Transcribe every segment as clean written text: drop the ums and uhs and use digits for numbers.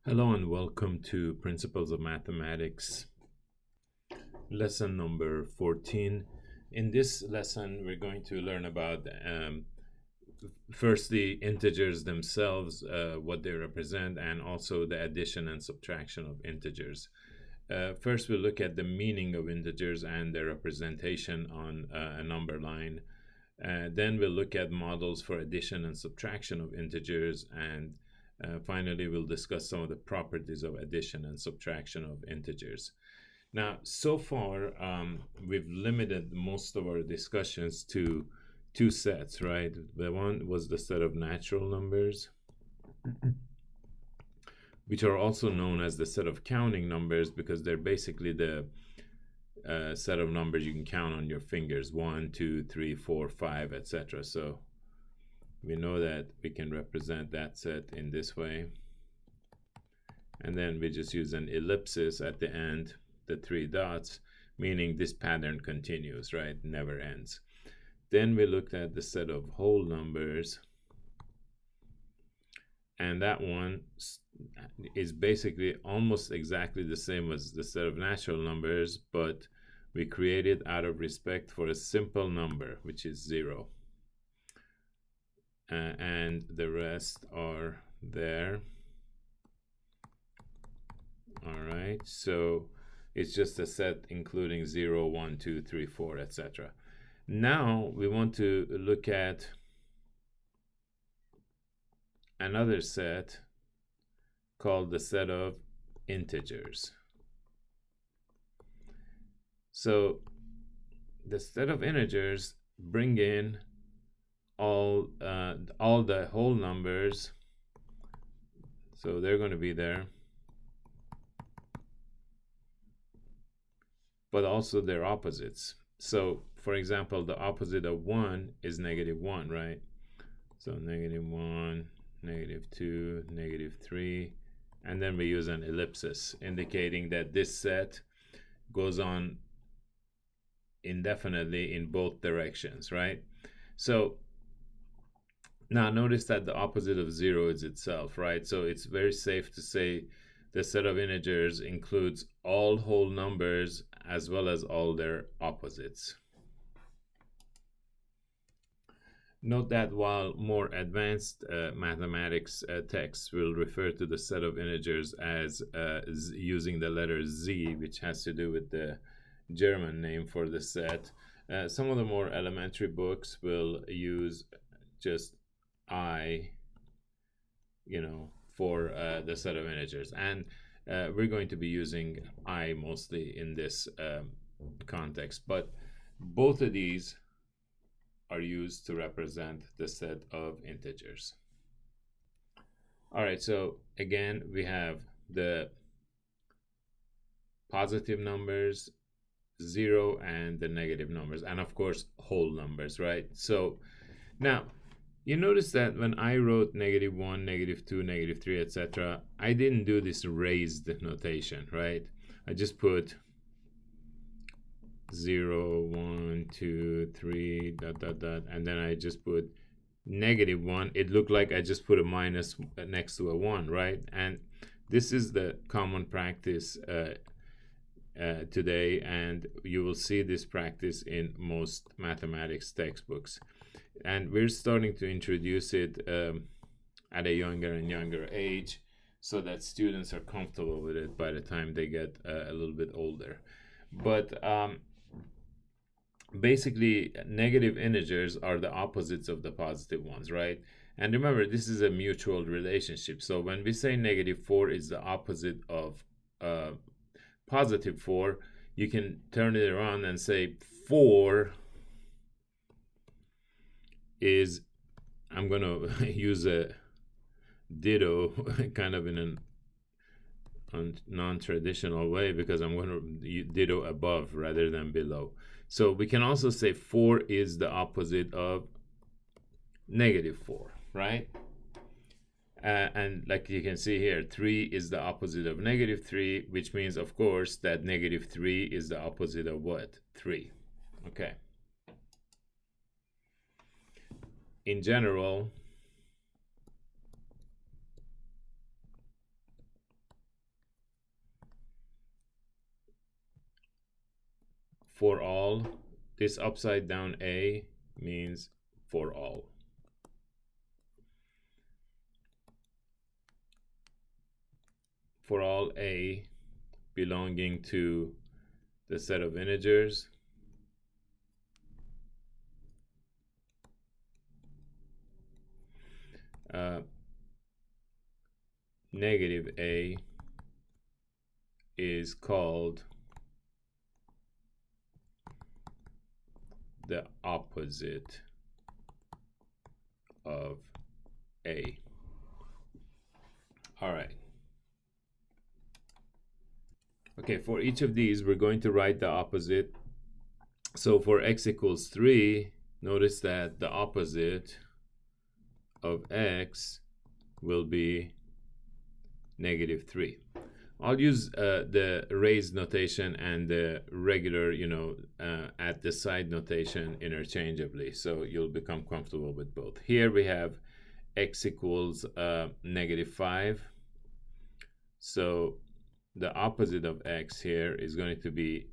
Hello and welcome to Principles of Mathematics, lesson number 14. In this lesson, we're going to learn about firstly integers themselves, what they represent, and also the addition and subtraction of integers. First, we'll look at the meaning of integers and their representation on a number line. Then we'll look at models for addition and subtraction of integers, and finally, we'll discuss some of the properties of addition and subtraction of integers. Now, so far, we've limited most of our discussions to two sets, right? The one was the set of natural numbers, which are also known as the set of counting numbers because they're basically the set of numbers you can count on your fingers, 1, 2, 3, 4, 5, etc. So we know that we can represent that set in this way. And then we just use an ellipsis at the end, the 3 dots, meaning this pattern continues, right? Never ends. Then we looked at the set of whole numbers. And that one is basically almost exactly the same as the set of natural numbers, but we created out of respect for a simple number, which is 0. And the rest are there. All right, so it's just a set including 0, 1, 2, 3, 4, etc. Now we want to look at another set called the set of integers. So the set of integers bring in all the whole numbers, so they're going to be there, but also their opposites. So for example, the opposite of 1 is -1, right? So -1, -2, -3, and then we use an ellipsis indicating that this set goes on indefinitely in both directions, right? So now notice that the opposite of 0 is itself, right? So it's very safe to say the set of integers includes all whole numbers as well as all their opposites. Note that while more advanced mathematics texts will refer to the set of integers as using the letter Z, which has to do with the German name for the set, some of the more elementary books will use just I, for the set of integers. And we're going to be using I mostly in this context. But both of these are used to represent the set of integers. All right, so again, we have the positive numbers, 0, and the negative numbers, and of course, whole numbers, right? So now, you notice that when I wrote -1, -2, -3, etc., I didn't do this raised notation, right? I just put 0, 1, 2, 3, ... and then I just put -1. It looked like I just put a minus next to a 1, right? And this is the common practice today, and you will see this practice in most mathematics textbooks. And we're starting to introduce it at a younger and younger age so that students are comfortable with it by the time they get a little bit older. But basically, negative integers are the opposites of the positive ones, right? And remember, this is a mutual relationship. So when we say -4 is the opposite of +4, you can turn it around and say 4 is, I'm going to use a ditto kind of in a non-traditional way because I'm going to ditto above rather than below. So we can also say 4 is the opposite of -4, right? And like you can see here, 3 is the opposite of -3, which means, of course, that -3 is the opposite of what? 3. Okay. In general, for all, this upside down A means for all. For all A belonging to the set of integers negative A is called the opposite of A. All right. Okay, for each of these, we're going to write the opposite. So for x equals 3, notice that the opposite of x will be negative 3. I'll use the raised notation and the regular, at the side notation interchangeably, so you'll become comfortable with both. Here we have x equals negative 5. So the opposite of x here is going to be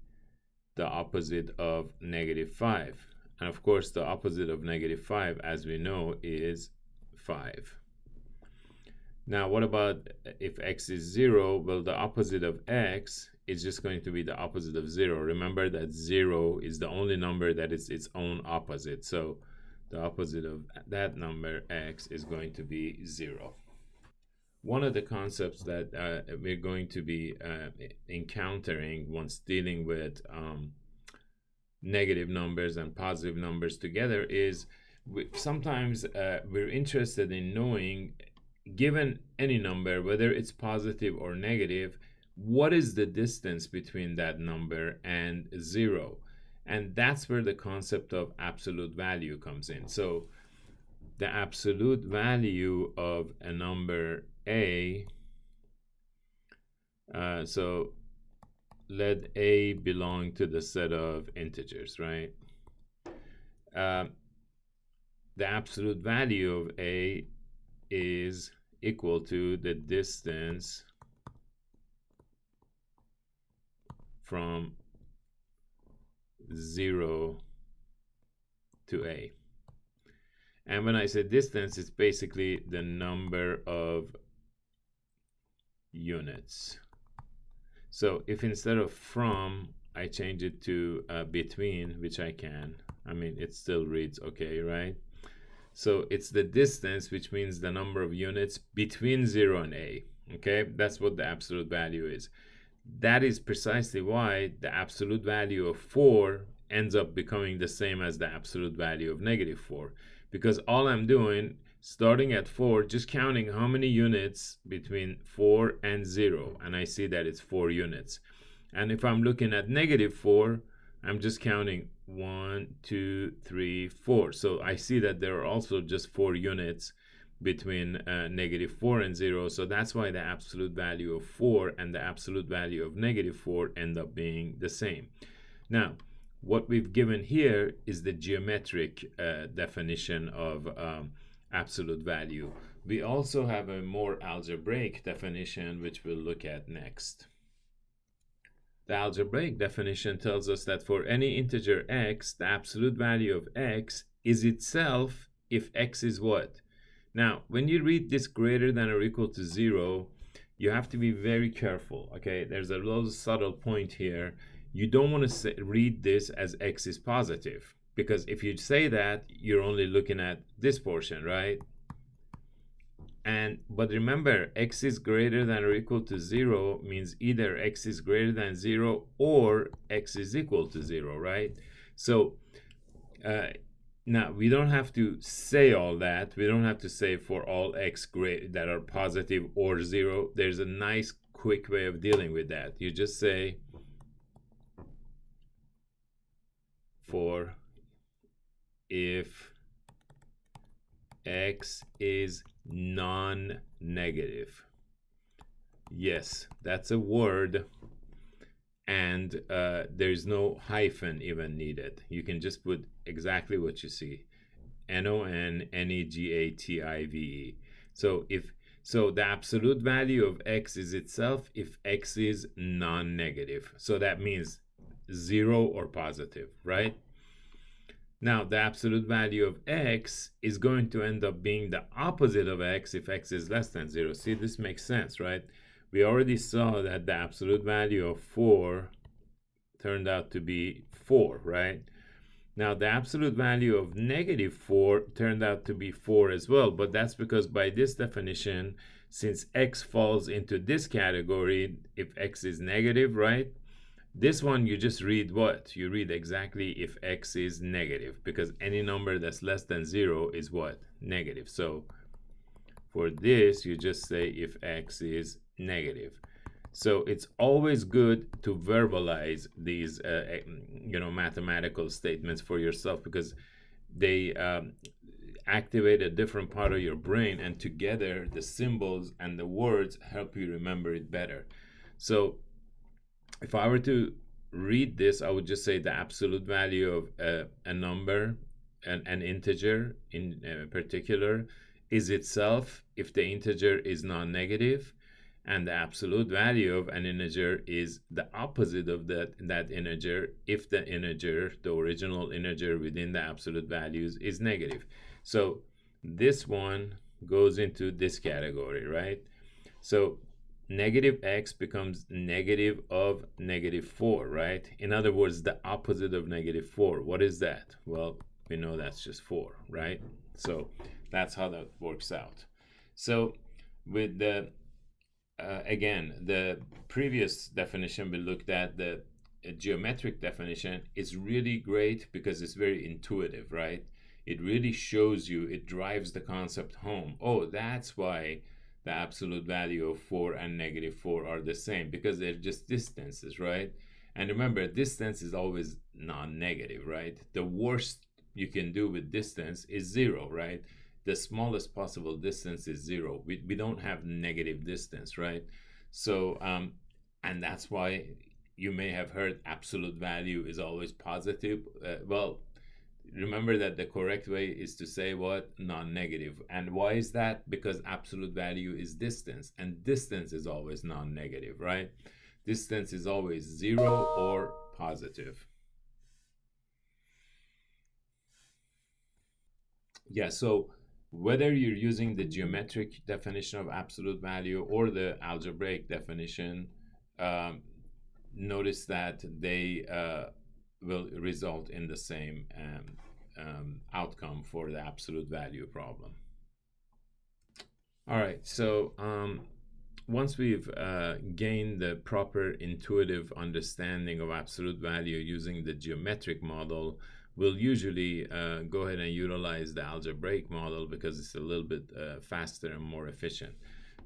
the opposite of negative 5. And of course, the opposite of negative 5, as we know, is 5. Now, what about if x is 0? Well, the opposite of x is just going to be the opposite of 0. Remember that 0 is the only number that is its own opposite. So the opposite of that number, x, is going to be 0. One of the concepts that we're going to be encountering once dealing with negative numbers and positive numbers together is sometimes we're interested in knowing, given any number, whether it's positive or negative, what is the distance between that number and 0? And that's where the concept of absolute value comes in. So the absolute value of a number A, so let A belong to the set of integers, right? The absolute value of A is equal to the distance from 0 to A. And when I say distance, it's basically the number of units. So if instead of from, I change it to between, which I can, it still reads okay, right? So it's the distance, which means the number of units between 0 and A. Okay, that's what the absolute value is. That is precisely why the absolute value of 4 ends up becoming the same as the absolute value of negative 4. Because all I'm doing, starting at 4, just counting how many units between 4 and 0. And I see that it's 4 units. And if I'm looking at negative 4, I'm just counting 1, 2, 3, 4. So I see that there are also just 4 units between negative 4 and 0. So that's why the absolute value of 4 and the absolute value of negative 4 end up being the same. Now, what we've given here is the geometric definition of absolute value. We also have a more algebraic definition, which we'll look at next. The algebraic definition tells us that for any integer x, the absolute value of x is itself if x is what? Now, when you read this greater than or equal to 0, you have to be very careful, okay? There's a little subtle point here. You don't want to read this as x is positive, because if you say that, you're only looking at this portion, right? But remember, x is greater than or equal to 0 means either x is greater than 0 or x is equal to 0, right? So now we don't have to say all that. We don't have to say for all x that are positive or 0. There's a nice quick way of dealing with that. You just say for if x is non-negative. Yes, that's a word, and there's no hyphen even needed. You can just put exactly what you see, non-negative. So the absolute value of x is itself if x is non-negative. So that means 0 or positive, right? Now, the absolute value of x is going to end up being the opposite of x if x is less than 0. See, this makes sense, right? We already saw that the absolute value of 4 turned out to be 4, right? Now, the absolute value of negative 4 turned out to be 4 as well, but that's because by this definition, since x falls into this category, if x is negative, right? This one, you just read what? You read exactly if x is negative, because any number that's less than 0 is what? Negative. So for this, you just say if x is negative. So it's always good to verbalize these, mathematical statements for yourself, because they activate a different part of your brain, and together the symbols and the words help you remember it better. So if I were to read this, I would just say the absolute value of a number, an integer in particular, is itself if the integer is non-negative, and the absolute value of an integer is the opposite of that integer if the integer, the original integer within the absolute values, is negative. So this one goes into this category, right? So negative x becomes negative of negative 4, right? In other words, the opposite of negative 4. What is that? Well, we know that's just 4, right? So that's how that works out. So with the again, the previous definition we looked at, the geometric definition, is really great because it's very intuitive, right? It really shows you, it drives the concept home. Oh, that's why the absolute value of 4 and negative 4 are the same, because they're just distances, right? And remember, distance is always non-negative, right? The worst you can do with distance is 0, right? The smallest possible distance is 0. We don't have negative distance, right? So, and that's why you may have heard absolute value is always positive. Well, remember that the correct way is to say what? Non-negative. And why is that? Because absolute value is distance, and distance is always non-negative, right? Distance is always 0 or positive. Yeah, so whether you're using the geometric definition of absolute value or the algebraic definition, notice that they will result in the same outcome for the absolute value problem. All right, so once we've gained the proper intuitive understanding of absolute value using the geometric model, we'll usually go ahead and utilize the algebraic model because it's a little bit faster and more efficient.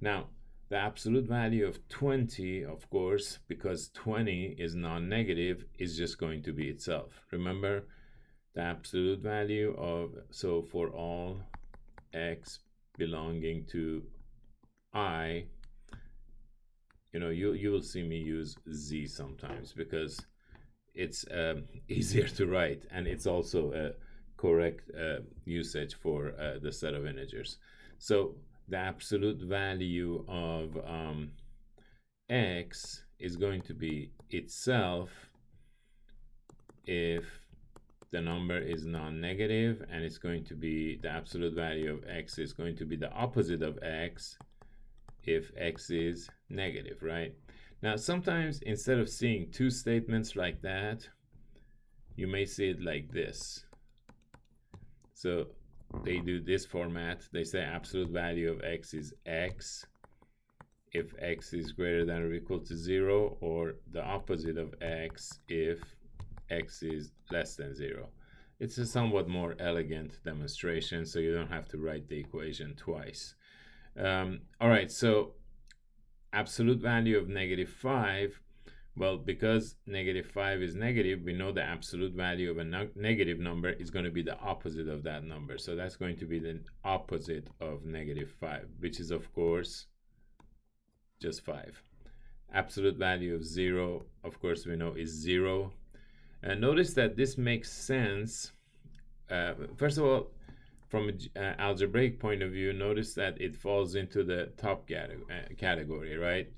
Now, the absolute value of 20, of course, because 20 is non-negative, is just going to be itself. Remember, the absolute value of, so for all x belonging to I, you will see me use z sometimes because it's easier to write, and it's also a correct usage for the set of integers. So the absolute value of x is going to be itself if the number is non-negative, and it's going to be, the absolute value of x is going to be the opposite of x if x is negative, right? Now, sometimes instead of seeing two statements like that, you may see it like this. So they do this format. They say absolute value of x is x if x is greater than or equal to 0, or the opposite of x if x is less than 0. It's a somewhat more elegant demonstration, so you don't have to write the equation twice. All right, so absolute value of negative 5, well, because negative 5 is negative, we know the absolute value of a negative number is going to be the opposite of that number. So that's going to be the opposite of negative 5, which is, of course, just 5. Absolute value of 0, of course, we know is 0. And notice that this makes sense. First of all, from an algebraic point of view, notice that it falls into the top category, right?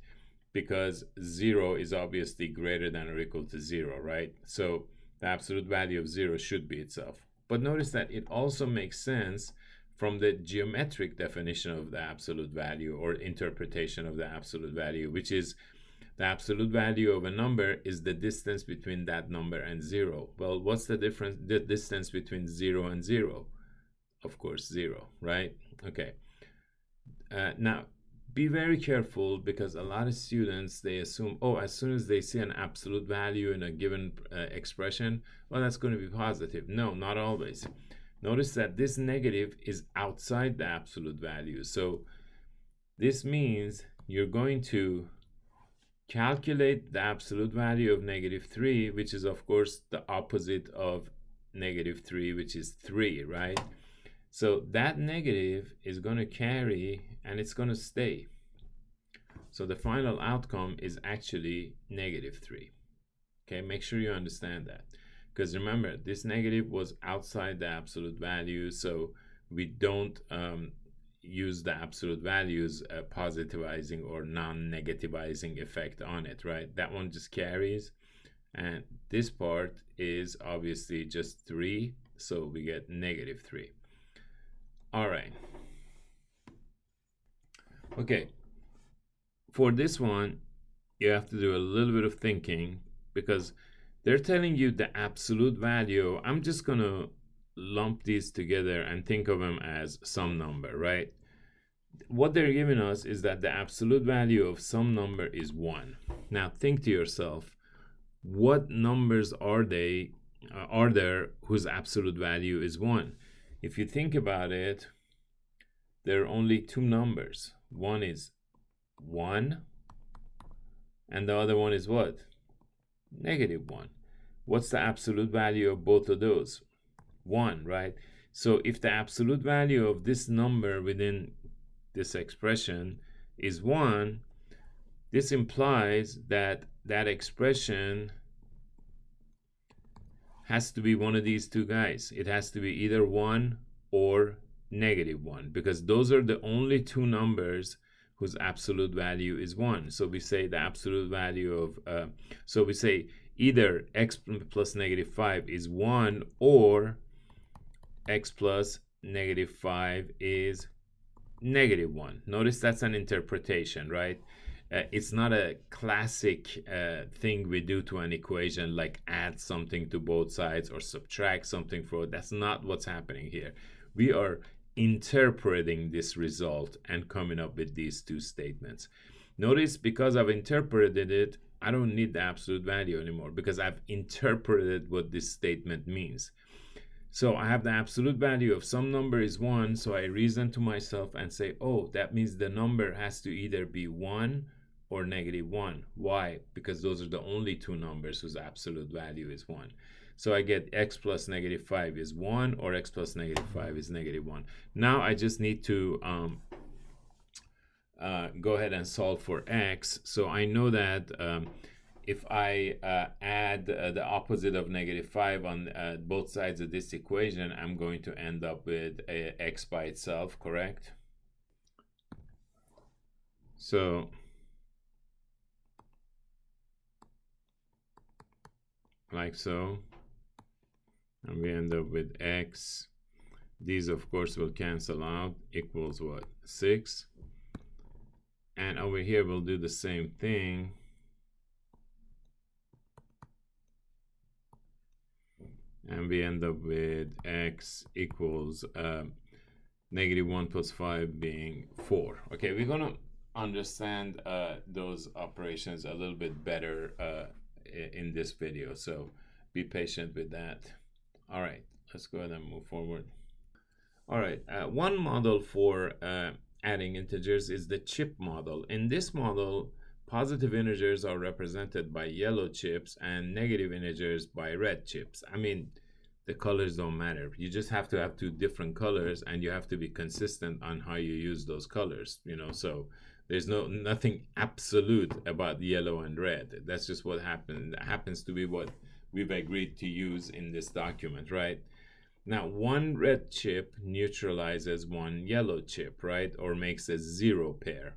because 0 is obviously greater than or equal to 0, right? So the absolute value of 0 should be itself. But notice that it also makes sense from the geometric definition of the absolute value or interpretation of the absolute value, which is the absolute value of a number is the distance between that number and 0. Well, what's the difference, the distance between 0 and 0? Of course, 0, right? Okay. Now, be very careful, because a lot of students, they assume, oh, as soon as they see an absolute value in a given expression, well, that's going to be positive. No, not always. Notice that this negative is outside the absolute value. So this means you're going to calculate the absolute value of -3, which is of course the opposite of -3, which is 3, right? So that negative is going to carry and it's going to stay. So the final outcome is actually -3. Okay, make sure you understand that. Because remember, this negative was outside the absolute value, so we don't use the absolute values positivizing or non-negativizing effect on it, right? That one just carries. And this part is obviously just 3, so we get -3. All right. Okay. For this one, you have to do a little bit of thinking, because they're telling you the absolute value. I'm just going to lump these together and think of them as some number, right? What they're giving us is that the absolute value of some number is 1. Now think to yourself, what numbers are there whose absolute value is 1? If you think about it, there are only 2 numbers. One is 1, and the other one is what? -1. What's the absolute value of both of those? 1, right? So if the absolute value of this number within this expression is 1, this implies that that expression has to be one of these two guys. It has to be either 1 or -1, because those are the only 2 numbers whose absolute value is 1. So we say the absolute value of, so we say either x plus -5 is 1 or x plus -5 is -1. Notice that's an interpretation, right? It's not a classic thing we do to an equation, like add something to both sides or subtract something from it. That's not what's happening here. We are interpreting this result and coming up with these 2 statements. Notice, because I've interpreted it, I don't need the absolute value anymore, because I've interpreted what this statement means. So I have the absolute value of some number is 1, so I reason to myself and say, oh, that means the number has to either be 1 or -1. Why? Because those are the only 2 numbers whose absolute value is 1. So I get x plus -5 is 1, or x plus -5 is -1. Now I just need to go ahead and solve for x. So I know that if I add the opposite of -5 on both sides of this equation, I'm going to end up with x by itself, correct? So like so, and we end up with x. These of course will cancel out, equals what? 6. And over here we'll do the same thing. And we end up with x equals -1 plus 5 being 4. Okay, we're gonna understand those operations a little bit better in this video, so be patient with that. All right, let's go ahead and move forward. All right, one model for adding integers is the chip model. In this model, positive integers are represented by yellow chips and negative integers by red chips. I mean, the colors don't matter. You just have to have 2 different colors, and you have to be consistent on how you use those colors, you know. So there's nothing absolute about yellow and red. That's just what happened. That happens to be what we've agreed to use in this document, right? Now, 1 red chip neutralizes 1 yellow chip, right? Or makes a 0 pair.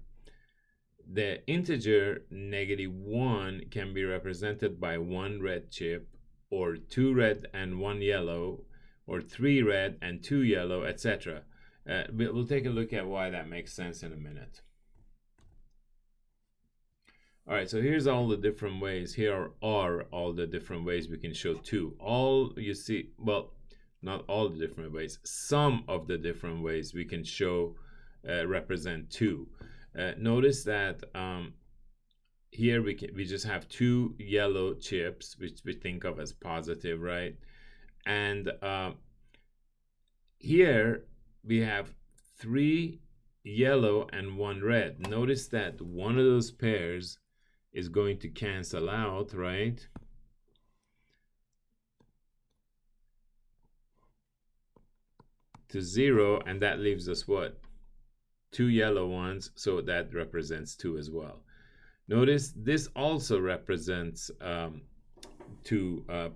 the integer -1 can be represented by one red chip, or two red and one yellow, or three red and two yellow, etc. We'll take a look at why that makes sense in a minute. All right, so here's all the different ways. Here are all the different ways we can show 2. All you see, well, not all the different ways, some of the different ways we can show, represent 2. Notice that here we just have 2 yellow chips, which we think of as positive, right? And here we have 3 yellow and 1 red. Notice that one of those pairs is going to cancel out, right? To 0, and that leaves us what? 2 yellow ones, so that represents 2 as well. Notice this also represents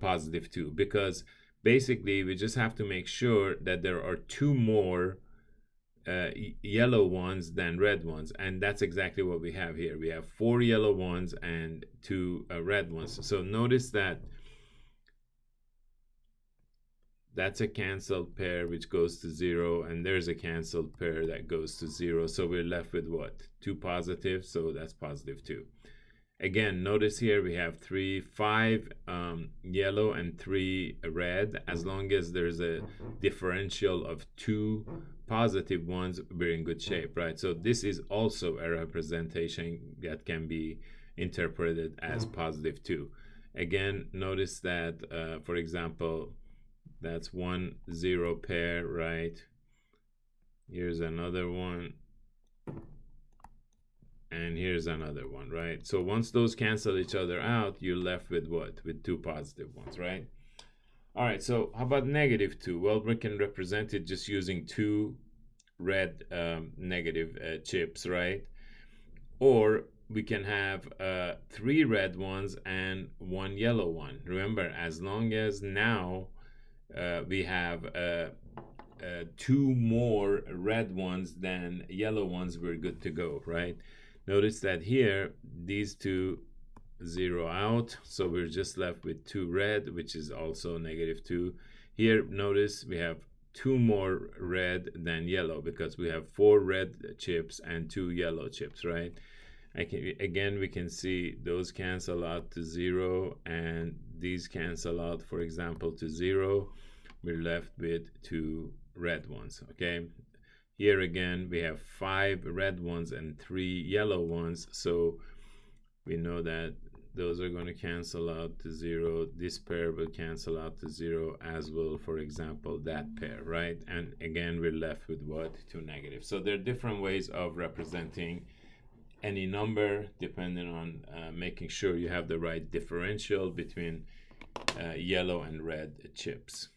positive 2, because basically we just have to make sure that there are 2 more yellow ones than red ones, and that's exactly what we have here. We have 4 yellow ones and 2 red ones. So notice that that's a canceled pair which goes to 0, and there's a canceled pair that goes to 0. So we're left with what? 2 positive, so that's positive 2. Again, notice here we have 5 yellow and 3 red. As long as there's a differential of 2 positive ones, we're in good shape, right? So this is also a representation that can be interpreted as positive 2. Again, notice that, for example, that's 1 0 pair, right? Here's another one. And here's another one, right? So once those cancel each other out, you're left with what? With 2 positive ones, right? All right, so how about -2? Well, we can represent it just using 2 red negative chips, right? Or we can have 3 red ones and 1 yellow one. Remember, as long as now we have 2 more red ones than yellow ones, we're good to go, right? Notice that here, these 2 0 out, so we're just left with 2 red, which is also -2. Here, notice we have 2 more red than yellow, because we have 4 red chips and 2 yellow chips, right? Again, we can see those cancel out to 0, and these cancel out, for example, to 0. We're left with 2 red ones, okay? Here again, we have 5 red ones and 3 yellow ones, so we know that those are going to cancel out to 0. This pair will cancel out to 0, as will, for example, that pair, right? And again, we're left with what? 2 negative. So there are different ways of representing any number, depending on making sure you have the right differential between yellow and red chips.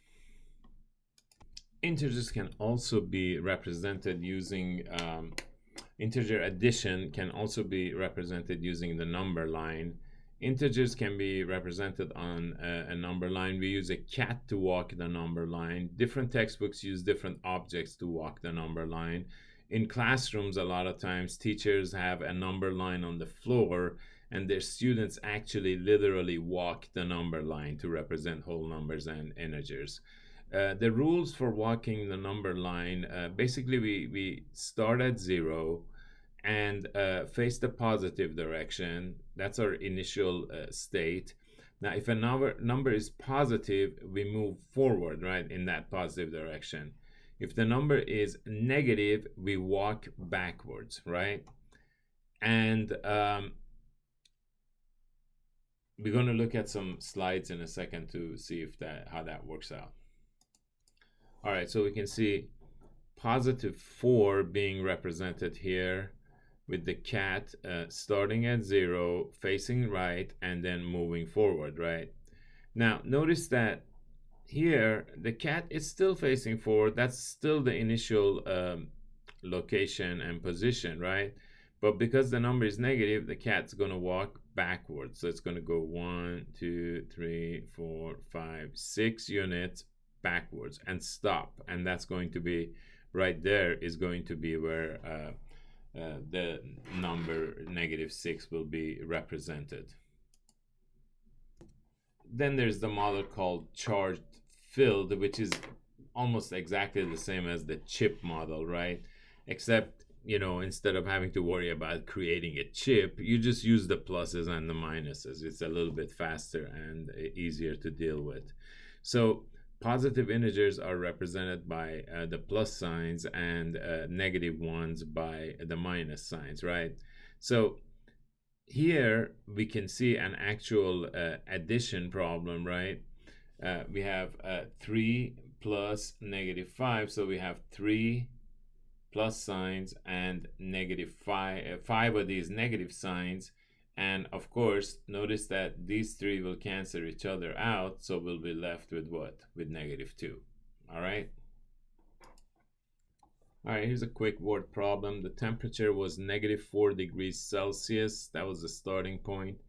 Integers can also be represented using integer addition can also be represented using the number line. Integers can be represented on a number line. We use a cat to walk the number line. Different textbooks use different objects to walk the number line. In classrooms, a lot of times teachers have a number line on the floor, and their students actually literally walk the number line to represent whole numbers and integers. The rules for walking the number line, basically we start at 0 and face the positive direction. That's our initial state. Now, if a number is positive, we move forward, right, in that positive direction. If the number is negative, we walk backwards, right? And we're going to look at some slides in a second to see if how that works out. All right, so we can see +4 being represented here with the cat starting at 0, facing right, and then moving forward, right? Now, notice that here, the cat is still facing forward. That's still the initial location and position, right? But because the number is negative, the cat's going to walk backwards. So it's going to go 1, 2, 3, 4, 5, 6 units backwards and stop. And that's going to be right there is going to be where the number -6 will be represented. Then there's the model called charged filled, which is almost exactly the same as the chip model, right? Except, instead of having to worry about creating a chip, you just use the pluses and the minuses. It's a little bit faster and easier to deal with. So positive integers are represented by the plus signs, and negative ones by the minus signs, right? So here we can see an actual addition problem, right? We have 3 plus -5, so we have 3 plus signs and -5, 5 of these negative signs. And of course, notice that these 3 will cancel each other out, so we'll be left with what? With -2. All right. All right, here's a quick word problem. The temperature was -4 degrees Celsius. That was the starting point.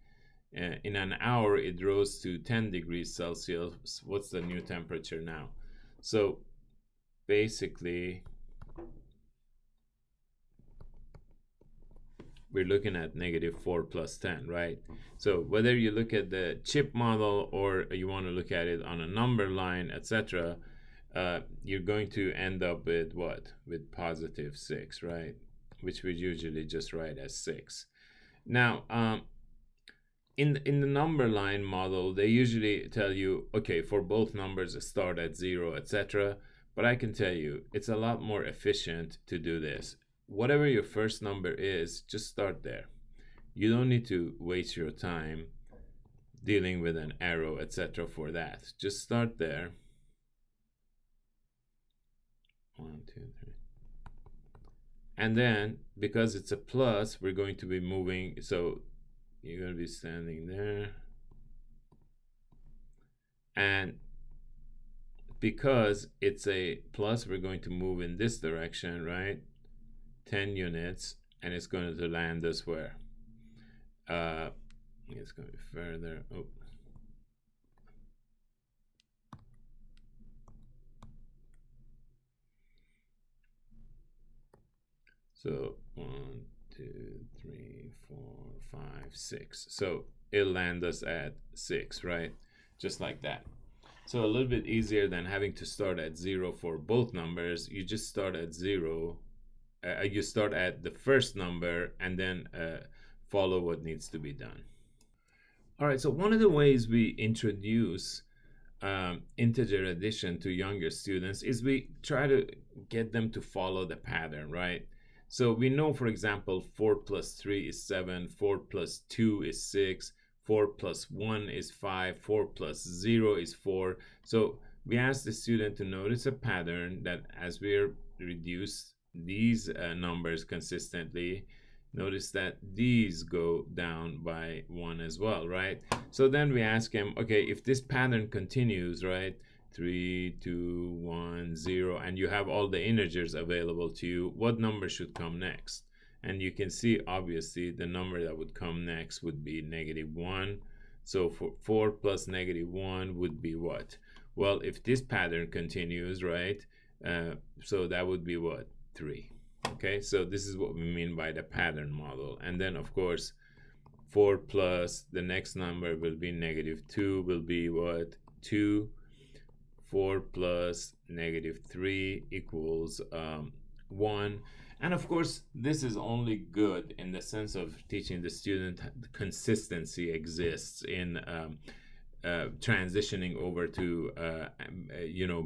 In an hour, it rose to 10 degrees Celsius. What's the new temperature now? So basically, we're looking at -4 plus 10, right? So whether you look at the chip model or you want to look at it on a number line, etc., you're going to end up with what? With +6, right? Which we usually just write as 6. Now, in the number line model, they usually tell you, okay, for both numbers start at 0, etc. But I can tell you, it's a lot more efficient to do this. Whatever your first number is, just start there. You don't need to waste your time dealing with an arrow, etc. for that. Just start there. 1, 2, 3. And then, because it's a plus, we're going to be moving. So you're going to be standing there. And because it's a plus, we're going to move in this direction, right? 10 units, and it's going to land us where? It's going to be further. Oh. So 1, 2, 3, 4, 5, 6. So it'll land us at 6, right? Just like that. So a little bit easier than having to start at 0 for both numbers. You just start at 0. You start at the first number and then follow what needs to be done. All right, so one of the ways we introduce integer addition to younger students is we try to get them to follow the pattern, right? So we know, for example, 4 plus 3 is 7, 4 plus 2 is 6, 4 plus 1 is 5, 4 plus 0 is 4. So we ask the student to notice a pattern that as we reduce these numbers consistently, notice that these go down by 1 as well, right? So then we ask him, okay, if this pattern continues, right, 3, 2, 1, 0, and you have all the integers available to you, what number should come next? And you can see, obviously, the number that would come next would be -1. So for 4 plus -1 would be what? Well, if this pattern continues, right, so that would be what? 3. Okay, so this is what we mean by the pattern model. And then, of course, 4 plus the next number will be -2 will be what? 2. 4 plus -3 equals 1. And of course, this is only good in the sense of teaching the student consistency exists in transitioning over to,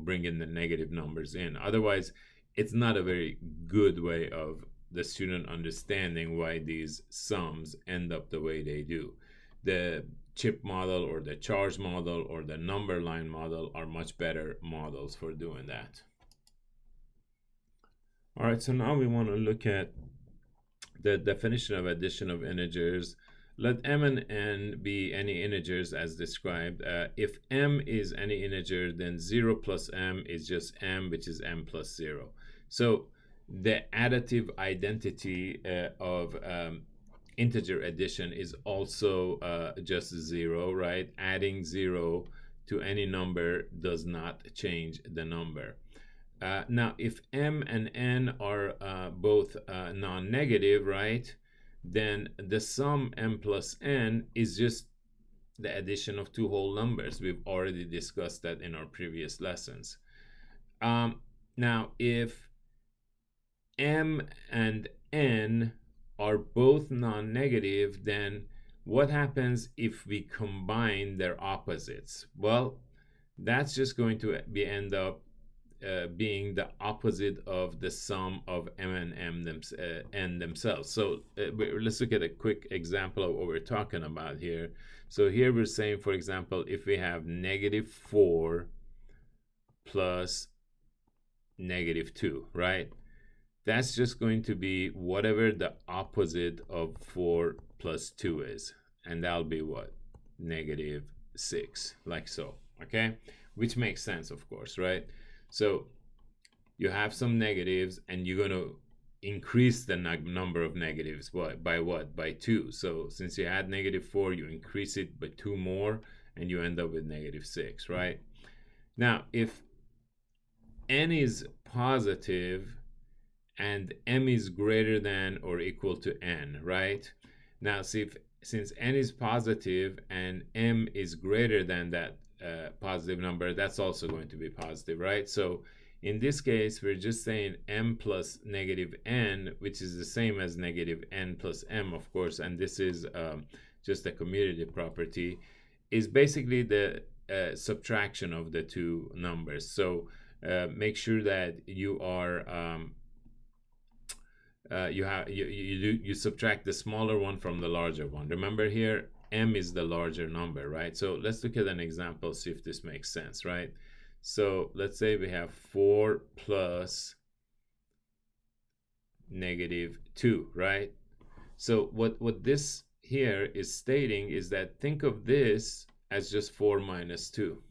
bring in the negative numbers in. Otherwise, it's not a very good way of the student understanding why these sums end up the way they do. The chip model or the charge model or the number line model are much better models for doing that. All right, so now we want to look at the definition of addition of integers. Let m and n be any integers as described. If m is any integer, then 0 plus m is just m, which is m plus 0. So the additive identity of integer addition is also just 0, right? Adding 0 to any number does not change the number. Now, if m and n are both non-negative, right, then the sum m plus n is just the addition of two whole numbers. We've already discussed that in our previous lessons. Now, if m and n are both non-negative, then what happens if we combine their opposites? Well, that's just going to end up being the opposite of the sum of m and n themselves. So let's look at a quick example of what we're talking about here. So here we're saying, for example, if we have negative 4 plus negative 2, right? That's just going to be whatever the opposite of 4 plus 2 is. And that'll be what? Negative 6, like so, okay? Which makes sense, of course, right? So you have some negatives and you're going to increase the number of negatives by what? By 2. So since you had negative 4, you increase it by 2 more and you end up with negative 6, right? Now, if n is positive and m is greater than or equal to n, right? Now, see, since n is positive and m is greater than that positive number, that's also going to be positive, right? So in this case, we're just saying m plus negative n, which is the same as negative n plus m, of course, and this is just a commutative property, is basically the subtraction of the two numbers. So make sure that you are you subtract the smaller one from the larger one. Remember here, m is the larger number, right? So let's look at an example, see if this makes sense, right? So let's say we have 4 plus negative 2, right? So what this here is stating is that think of this as just 4 minus 2,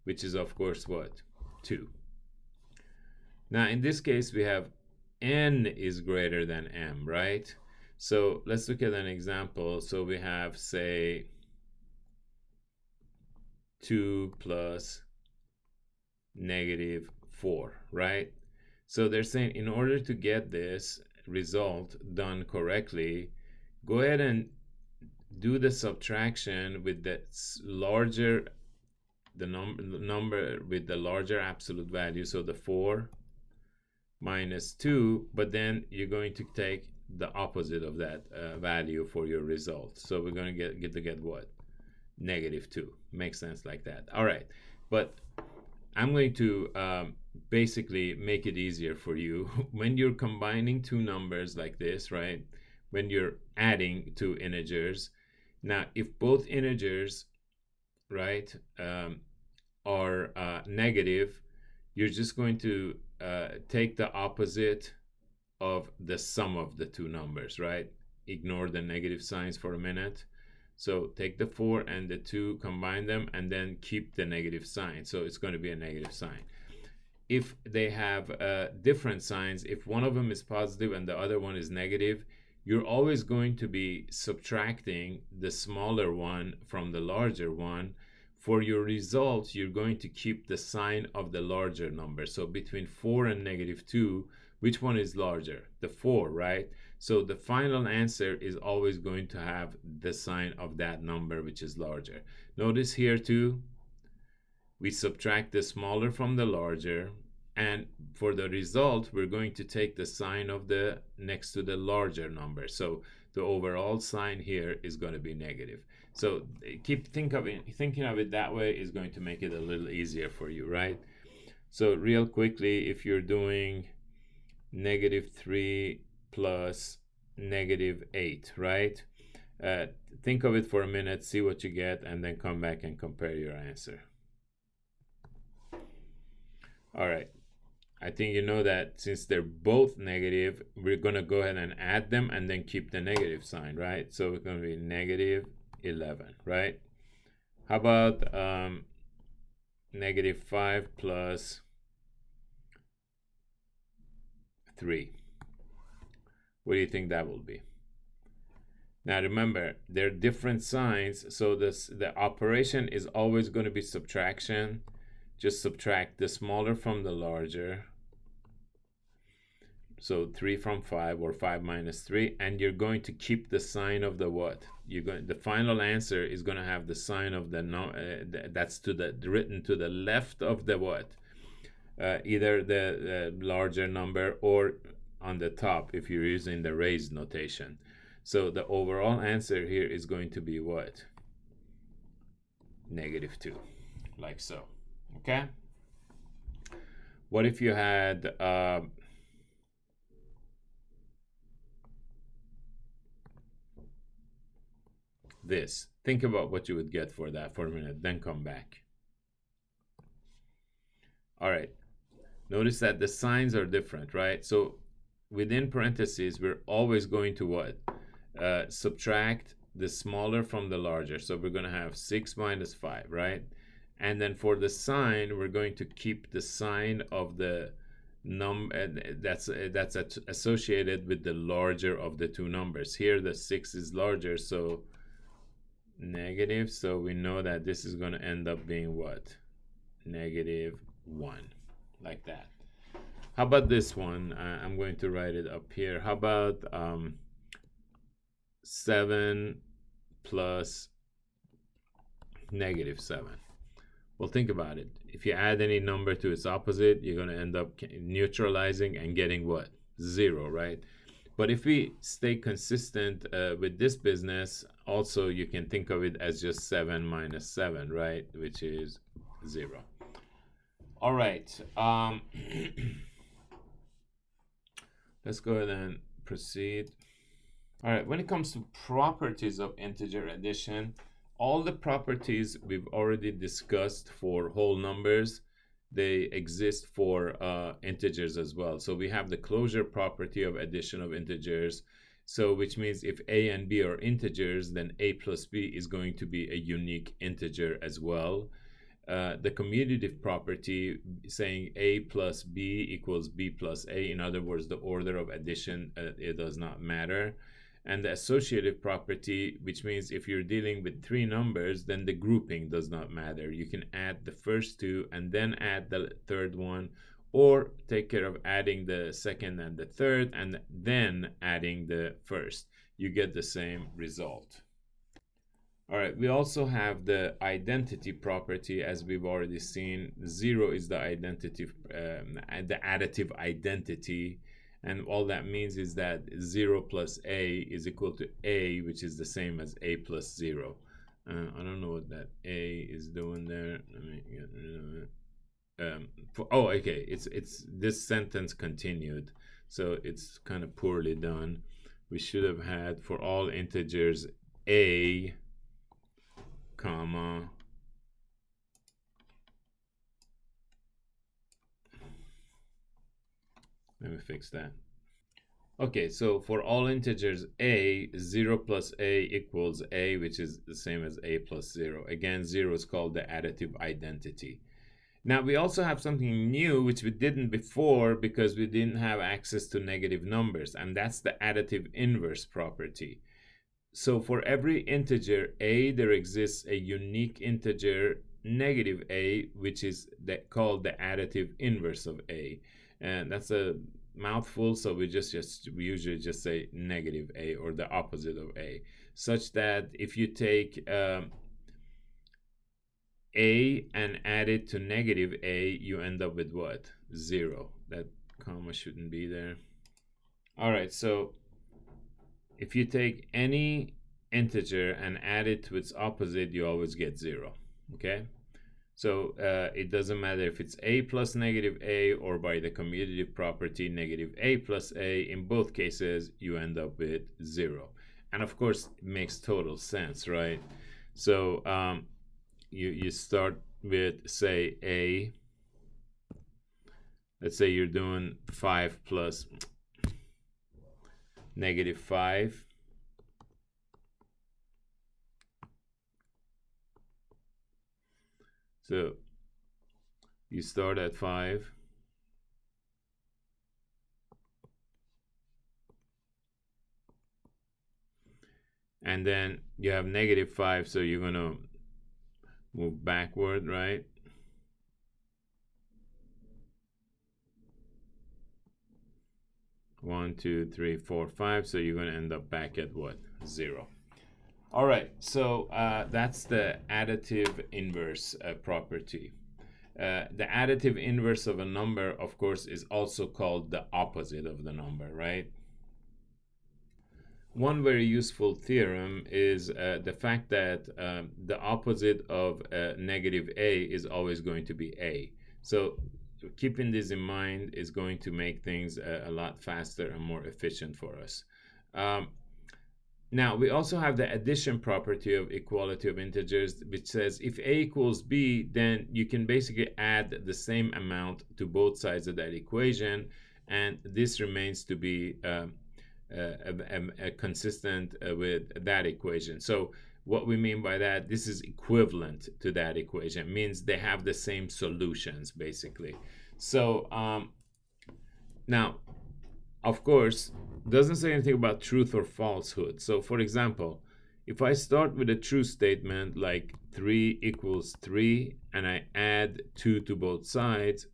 which is of course what? 2. Now in this case we have n is greater than m, right? So let's look at an example. So we have, say, 2 plus negative 4, right? So they're saying in order to get this result done correctly, go ahead and do the subtraction with the larger, the number with the larger absolute value, so the 4 minus 2, but then you're going to take the opposite of that value for your result. So we're going to get what? Negative 2. Makes sense like that. All right, but I'm going to basically make it easier for you. When you're combining two numbers like this, right? When you're adding two integers, now if both integers, right, are negative, you're just going to take the opposite of the sum of the two numbers, right? Ignore the negative signs for a minute. So take the 4 and the 2, combine them, and then keep the negative sign. So it's going to be a negative sign. If they have different signs, if one of them is positive and the other one is negative, you're always going to be subtracting the smaller one from the larger one. For your results, you're going to keep the sign of the larger number. So between 4 and negative 2, which one is larger? The 4, right? So the final answer is always going to have the sign of that number, which is larger. Notice here too, we subtract the smaller from the larger, and for the result, we're going to take the sign of the next to the larger number. So the overall sign here is going to be negative. So thinking of it that way is going to make it a little easier for you, right? So real quickly, if you're doing negative 3 plus negative 8, right? Think of it for a minute, see what you get, and then come back and compare your answer. All right. I think you know that since they're both negative, we're going to go ahead and add them and then keep the negative sign, right? So it's going to be negative 11, right? How about negative 5 plus 3? What do you think that will be? Now remember, they're different signs, so the operation is always going to be subtraction, just subtract the smaller from the larger. So 3 from 5, or 5 minus 3, and you're going to keep the sign of the what? The final answer is going to have the sign of the no, that's to the written to the left of the what? Either the larger number or on the top if you're using the raised notation. So the overall answer here is going to be what? -2, like so. Okay? What if you had this? Think about what you would get for that for a minute, then come back. All right. Notice that the signs are different, right? So within parentheses, we're always going to what? Subtract the smaller from the larger. So we're going to have 6 minus 5, right? And then for the sign, we're going to keep the sign of the that's associated with the larger of the two numbers. Here the 6 is larger, so negative. So we know that this is going to end up being what? -1, like that. How about this one? I'm going to write it up here. How about 7 plus -7? Well, think about it. If you add any number to its opposite, you're going to end up neutralizing and getting what? 0, right? But if we stay consistent with this business, also you can think of it as just 7 minus 7, right? Which is 0. All right. Let's go ahead and proceed. All right. When it comes to properties of integer addition, all the properties we've already discussed for whole numbers, they exist for integers as well. So we have the closure property of addition of integers. So which means if a and b are integers, then a plus b is going to be a unique integer as well. The commutative property saying a plus b equals b plus a. In other words, the order of addition, it does not matter. And the associative property, which means if you're dealing with 3 numbers, then the grouping does not matter. You can add the first 2 and then add the third one, or take care of adding the second and the third and then adding the first. You get the same result. All right, we also have the identity property, as we've already seen. 0 is the identity, the additive identity. And all that means is that 0 plus a is equal to a, which is the same as a plus 0. I don't know what that a is doing there. Let me get rid of it. Oh, okay. It's this sentence continued, so it's kind of poorly done. We should have had for all integers a, comma, let me fix that. Okay, so for all integers a, 0 plus a equals a, which is the same as a plus 0. Again, 0 is called the additive identity. Now, we also have something new, which we didn't before because we didn't have access to negative numbers, and that's the additive inverse property. So for every integer a, there exists a unique integer negative a, which is called the additive inverse of a. And that's a mouthful, so we usually just say negative a, or the opposite of a, such that if you take a and add it to negative a, you end up with what? 0. That comma shouldn't be there. All right, so if you take any integer and add it to its opposite, you always get 0. Okay? So it doesn't matter if it's a plus negative a, or by the commutative property negative a plus a. In both cases, you end up with 0. And of course, it makes total sense, right? So you start with, say, a. Let's say you're doing 5 plus -5. So you start at 5. And then you have -5, so you're going to move backward, right? 1, 2, 3, 4, 5. So you're going to end up back at what? 0. All right, so that's the additive inverse property. The additive inverse of a number, of course, is also called the opposite of the number, right? One very useful theorem is the fact that the opposite of negative a is always going to be a. So keeping this in mind is going to make things a lot faster and more efficient for us. Now, we also have the addition property of equality of integers, which says if a equals b, then you can basically add the same amount to both sides of that equation, and this remains to be consistent with that equation. So what we mean by that, this is equivalent to that equation. It means they have the same solutions, basically. So now, of course, doesn't say anything about truth or falsehood. So for example, if I start with a true statement like 3 equals 3 and I add 2 to both sides,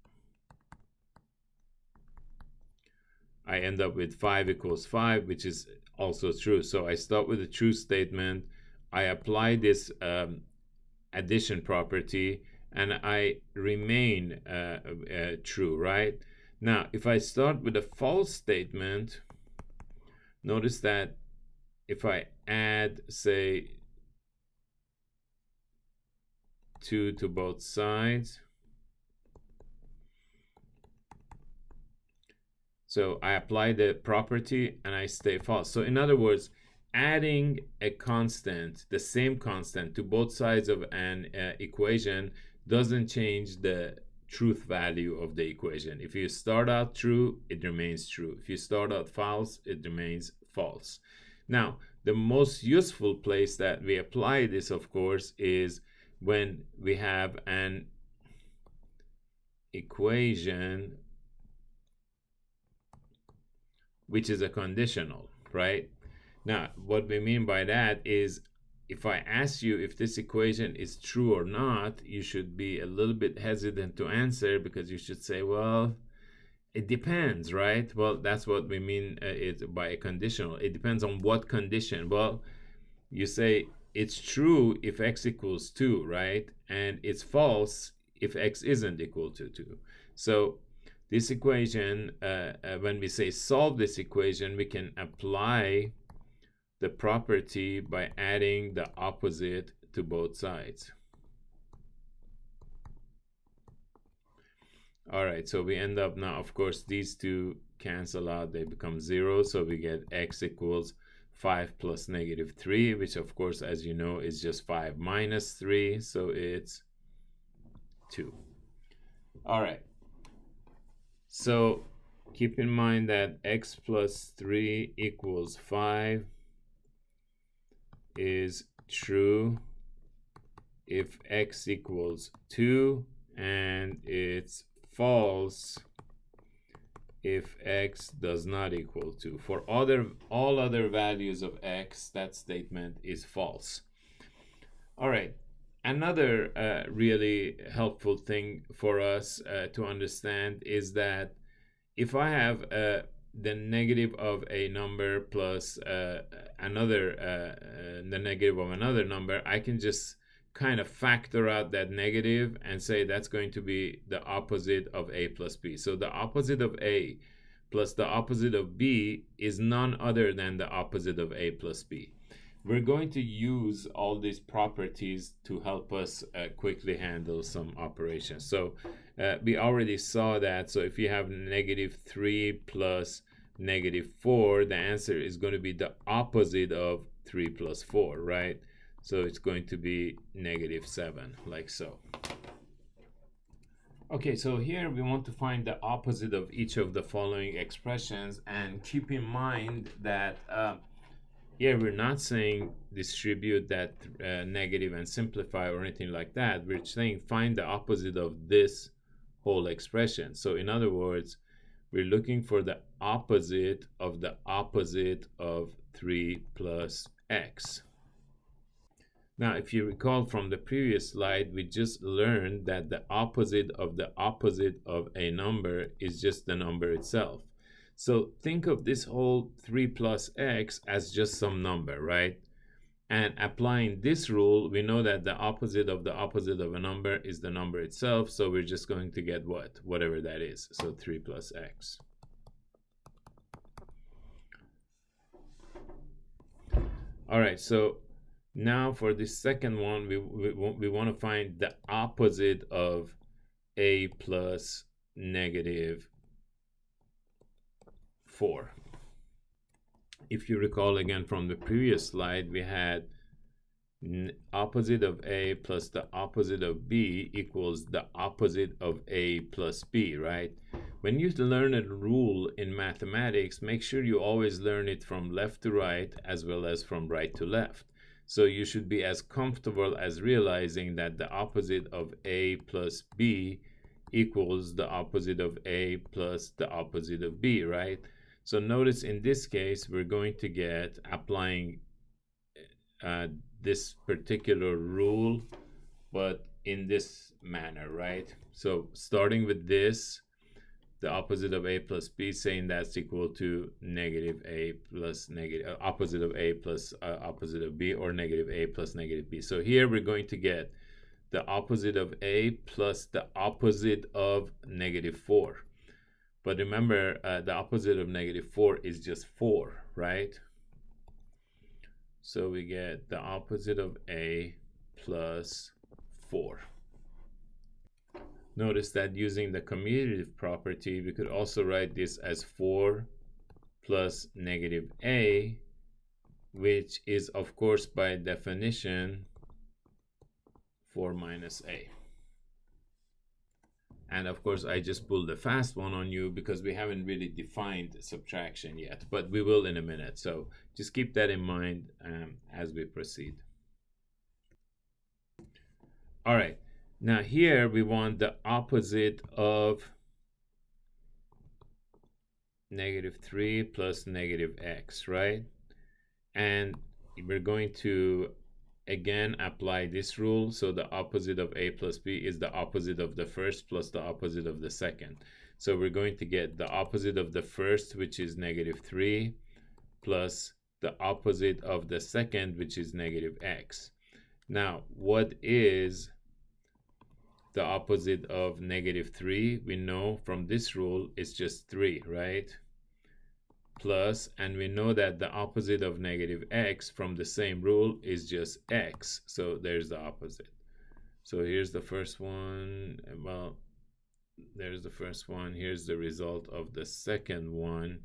I end up with 5 equals 5, which is also true. So I start with a true statement, I apply this addition property, and I remain true, right? Now, if I start with a false statement, notice that if I add, say, 2 to both sides, so I apply the property and I stay false. So in other words, adding a constant, the same constant, to both sides of an equation doesn't change the truth value of the equation. If you start out true, it remains true. If you start out false, it remains false. Now, the most useful place that we apply this, of course, is when we have an equation which is a conditional, right? Now, what we mean by that is if I ask you if this equation is true or not, you should be a little bit hesitant to answer, because you should say, well, it depends, right? Well, that's what we mean by a conditional. It depends on what condition. Well, you say it's true if x equals 2, right? And it's false if x isn't equal to 2. So this equation, when we say solve this equation, we can apply the property by adding the opposite to both sides. All right, so we end up now, of course, these two cancel out, they become 0, so we get x equals 5 plus negative 3, which of course, as you know, is just 5 minus 3, so it's 2. All right, so keep in mind that x plus 3 equals 5 is true if x equals 2, and it's false if x does not equal 2. For all other values of x, that statement is false. All right, another really helpful thing for us to understand is that if I have the negative of a number plus the negative of another number, I can just kind of factor out that negative and say that's going to be the opposite of a plus b. So the opposite of a plus the opposite of b is none other than the opposite of a plus b. We're going to use all these properties to help us quickly handle some operations. So we already saw that. So if you have negative 3 plus negative 4, the answer is going to be the opposite of 3 plus 4, right? So it's going to be negative 7, like so. Okay, so here we want to find the opposite of each of the following expressions, and keep in mind that here we're not saying distribute that negative and simplify or anything like that. We're saying find the opposite of this whole expression. So in other words, we're looking for the opposite of 3 plus x. Now, if you recall from the previous slide, we just learned that the opposite of a number is just the number itself. So think of this whole 3 plus x as just some number, right? And applying this rule, we know that the opposite of a number is the number itself. So we're just going to get what? Whatever that is. So 3 plus x. All right, so now for the second one, we want to find the opposite of a plus negative 4. If you recall again from the previous slide, we had opposite of a plus the opposite of b equals the opposite of a plus b, right? When you learn a rule in mathematics, make sure you always learn it from left to right as well as from right to left. So you should be as comfortable as realizing that the opposite of a plus b equals the opposite of a plus the opposite of b, right? So notice in this case, we're going to get, applying this particular rule, but in this manner, right? So starting with this, the opposite of a plus b, saying that's equal to negative a plus negative, opposite of a plus opposite of b, or negative a plus negative b. So here we're going to get the opposite of a plus the opposite of negative 4. But remember, the opposite of negative 4 is just 4, right? So we get the opposite of a plus 4. Notice that using the commutative property, we could also write this as 4 plus negative a, which is, of course, by definition, 4 minus a. And of course, I just pulled a fast one on you because we haven't really defined subtraction yet, but we will in a minute. So just keep that in mind as we proceed. All right, now here we want the opposite of negative 3 plus negative x, right? And we're going to again apply this rule. So the opposite of a plus b is the opposite of the first plus the opposite of the second. So we're going to get the opposite of the first, which is negative 3, plus the opposite of the second, which is negative x. Now, what is the opposite of negative 3? We know from this rule it's just 3, right? Plus, and we know that the opposite of negative x from the same rule is just x. So there's the opposite. So here's the first one. Well, there's the first one. Here's the result of the second one,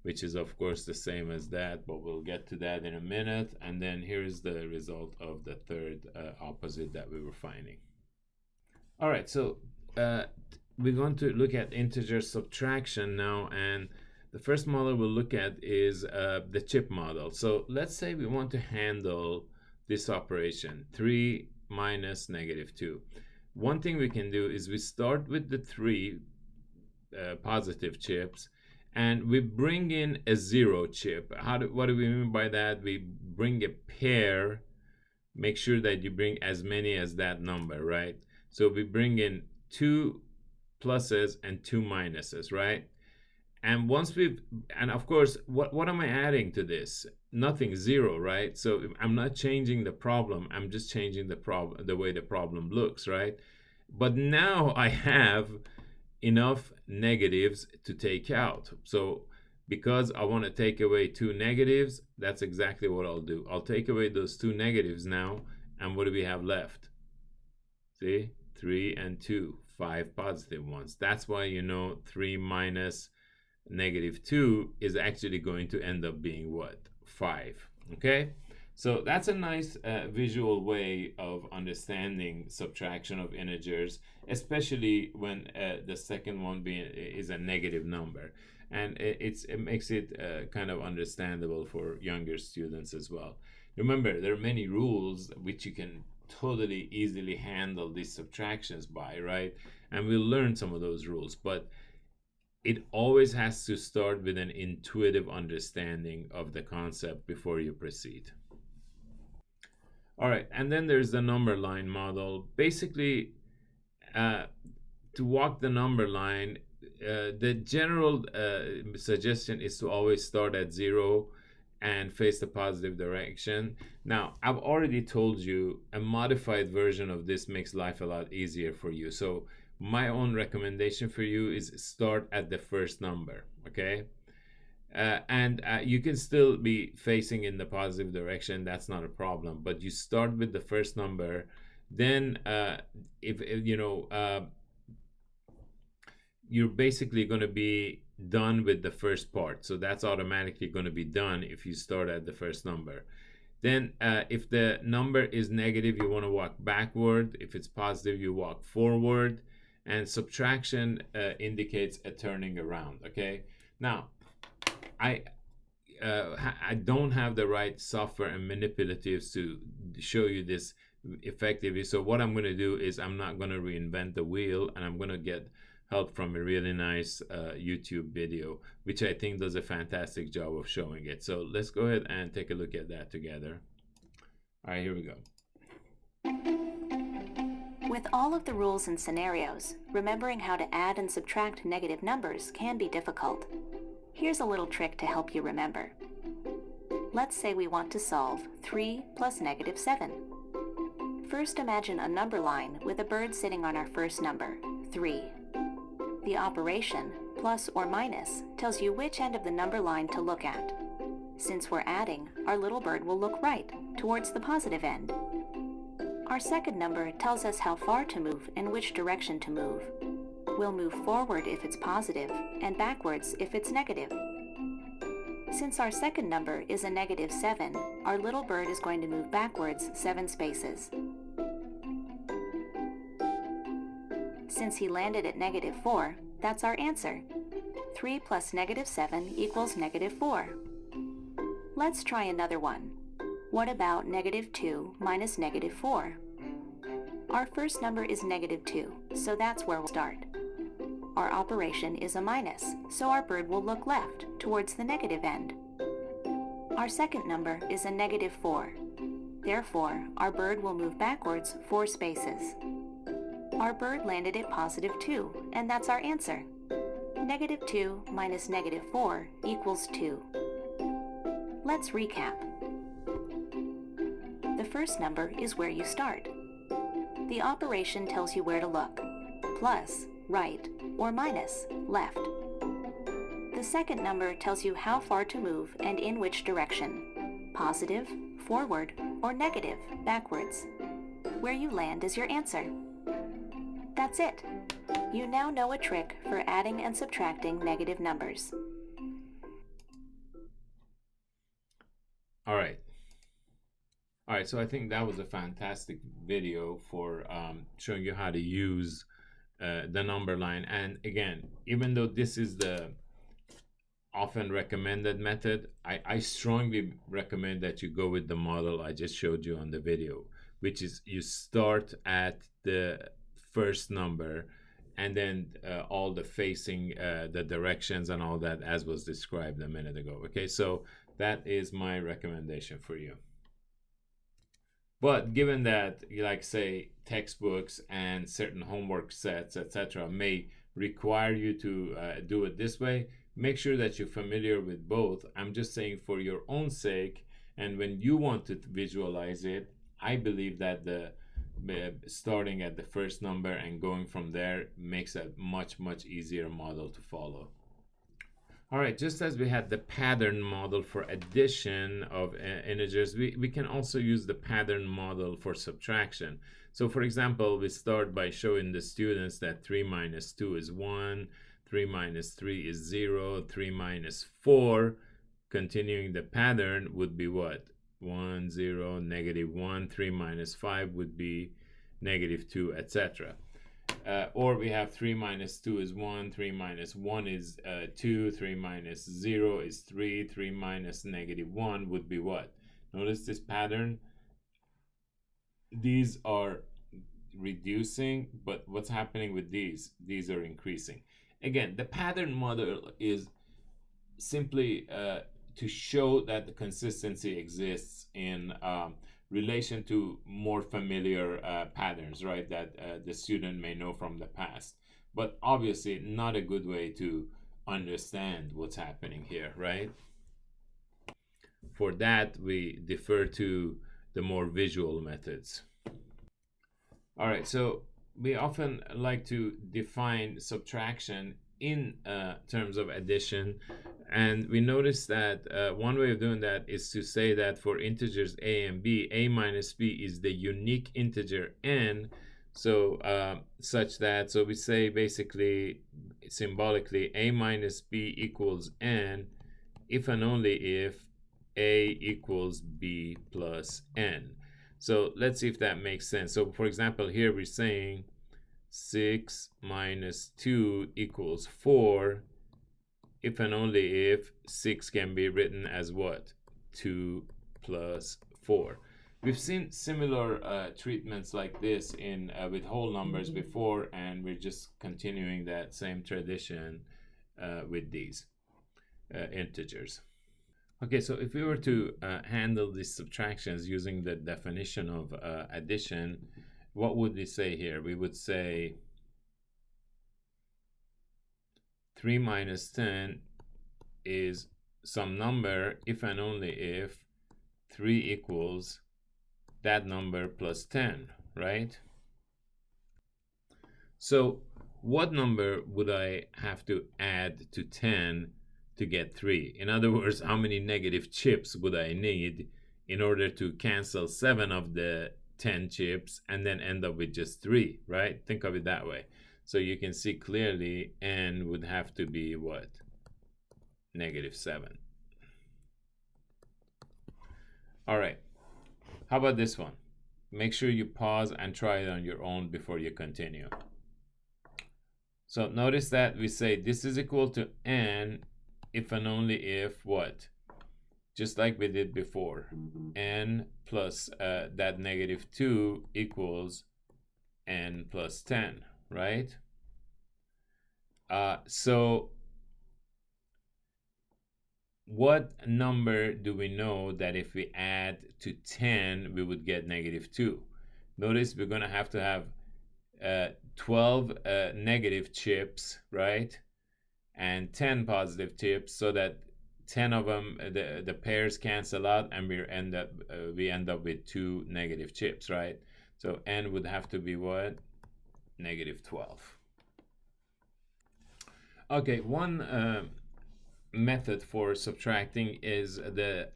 which is of course the same as that, but we'll get to that in a minute. And then here's the result of the third opposite that we were finding. All right, so we're going to look at integer subtraction now, and the first model we'll look at is the chip model. So let's say we want to handle this operation, 3 minus negative 2. One thing we can do is we start with the 3 positive chips, and we bring in a 0 chip. What do we mean by that? We bring a pair. Make sure that you bring as many as that number, right? So we bring in 2 pluses and 2 minuses, right? And once and of course, what am I adding to this? Nothing, 0, right? So I'm not changing the problem. I'm just changing the way the problem looks, right? But now I have enough negatives to take out. So because I want to take away 2 negatives, that's exactly what I'll do. I'll take away those 2 negatives now. And what do we have left? See, 3 and 2, 5 positive ones. That's why you know 3 minus negative 2 is actually going to end up being what? 5. Okay, so that's a nice visual way of understanding subtraction of integers, especially when the second one is a negative number, and it makes it kind of understandable for younger students as well. Remember, there are many rules which you can totally easily handle these subtractions by, right? And we'll learn some of those rules, but it always has to start with an intuitive understanding of the concept before you proceed. All right, and then there's the number line model. Basically, to walk the number line, the general suggestion is to always start at 0 and face the positive direction. Now, I've already told you a modified version of this makes life a lot easier for you. So my own recommendation for you is start at the first number, okay? And you can still be facing in the positive direction. That's not a problem. But you start with the first number. Then, if you know, you're basically going to be done with the first part. So that's automatically going to be done if you start at the first number. Then if the number is negative, you want to walk backward. If it's positive, you walk forward. And subtraction indicates a turning around, okay? Now, I don't have the right software and manipulatives to show you this effectively. So what I'm going to do is I'm not going to reinvent the wheel, and I'm going to get help from a really nice YouTube video, which I think does a fantastic job of showing it. So let's go ahead and take a look at that together. All right, here we go. With all of the rules and scenarios, remembering how to add and subtract negative numbers can be difficult. Here's a little trick to help you remember. Let's say we want to solve 3 plus negative 7. First, imagine a number line with a bird sitting on our first number, 3. The operation, plus or minus, tells you which end of the number line to look at. Since we're adding, our little bird will look right, towards the positive end. Our second number tells us how far to move and which direction to move. We'll move forward if it's positive, and backwards if it's negative. Since our second number is a negative 7, our little bird is going to move backwards 7 spaces. Since he landed at negative 4, that's our answer. 3 plus negative 7 equals negative 4. Let's try another one. What about negative 2 minus negative 4? Our first number is negative 2, so that's where we'll start. Our operation is a minus, so our bird will look left, towards the negative end. Our second number is a negative 4. Therefore, our bird will move backwards 4 spaces. Our bird landed at positive 2, and that's our answer. Negative 2 minus negative 4 equals 2. Let's recap. The first number is where you start. The operation tells you where to look. Plus, right, or minus, left. The second number tells you how far to move and in which direction. Positive, forward, or negative, backwards. Where you land is your answer. That's it. You now know a trick for adding and subtracting negative numbers. All right. All right, so I think that was a fantastic video for showing you how to use the number line. And again, even though this is the often recommended method, I strongly recommend that you go with the model I just showed you on the video, which is you start at the first number and then all the facing the directions and all that as was described a minute ago. Okay, so that is my recommendation for you. But given that, like say, textbooks and certain homework sets, etc., may require you to do it this way, make sure that you're familiar with both. I'm just saying for your own sake, and when you want to visualize it, I believe that the starting at the first number and going from there makes a much easier model to follow. All right, just as we had the pattern model for addition of integers, we can also use the pattern model for subtraction. So for example, we start by showing the students that 3 minus 2 is 1, 3 minus 3 is 0, 3 minus 4. Continuing the pattern would be what? 1, 0, negative 1, 3 minus 5 would be negative 2, etc. Or we have 3 minus 2 is 1, 3 minus 1 is 2, 3 minus 0 is 3, 3 minus negative 1 would be what? Notice this pattern. These are reducing, but what's happening with these? These are increasing. Again, the pattern model is simply to show that the consistency exists in relation to more familiar patterns, right, that the student may know from the past. but obviously not a good way to understand what's happening here, right? For that, we defer to the more visual methods. All right, so we often like to define subtraction in terms of addition, and we notice that one way of doing that is to say that for integers a and b, a minus b is the unique integer n, so such that, so we say basically symbolically a minus b equals n if and only if a equals b plus n. So let's see if that makes sense. So for example, here we're saying 6 minus 2 equals 4 if and only if 6 can be written as what? 2 plus 4. We've seen similar treatments like this in with whole numbers before, and we're just continuing that same tradition with these integers. Okay, so if we were to handle these subtractions using the definition of addition, what would we say here? We would say 3 minus 10 is some number if and only if 3 equals that number plus 10, right? So what number would I have to add to 10 to get 3? In other words, how many negative chips would I need in order to cancel 7 of the 10 chips and then end up with just 3, right? Think of it that way. So you can see clearly n would have to be what? -7. All right. How about this one? Make sure you pause and try it on your own before you continue. So notice that we say this is equal to n if and only if what? Just like we did before. N plus that -2 equals n plus 10, right? So what number do we know that if we add to 10, we would get -2? Notice we're going to have 12 negative chips, right? And 10 positive chips, so that 10 of them, the pairs cancel out, and we end up with 2 negative chips, right? So n would have to be what? -12. Okay, one method for subtracting is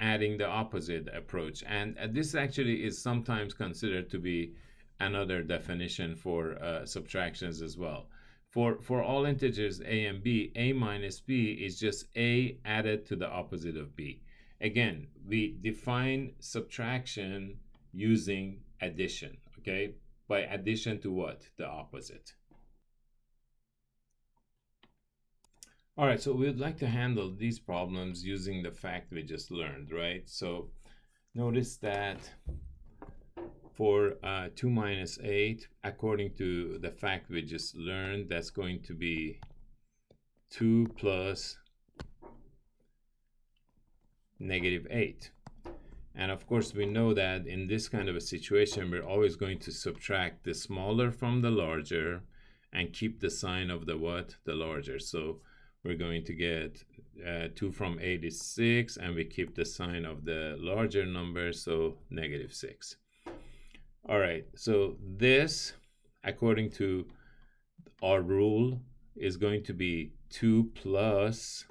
adding the opposite approach, and this actually is sometimes considered to be another definition for subtractions as well. For all integers a and b, a minus b is just a added to the opposite of b. Again, we define subtraction using addition, okay? By addition to what? The opposite. All right, so we'd like to handle these problems using the fact we just learned, right? So notice that for 2 minus 8, according to the fact we just learned, that's going to be 2 plus -8. And of course, we know that in this kind of a situation, we're always going to subtract the smaller from the larger and keep the sign of the what? The larger. So we're going to get 2 from 8 is 6, and we keep the sign of the larger number, so -6. All right, so this, according to our rule, is going to be 2 plus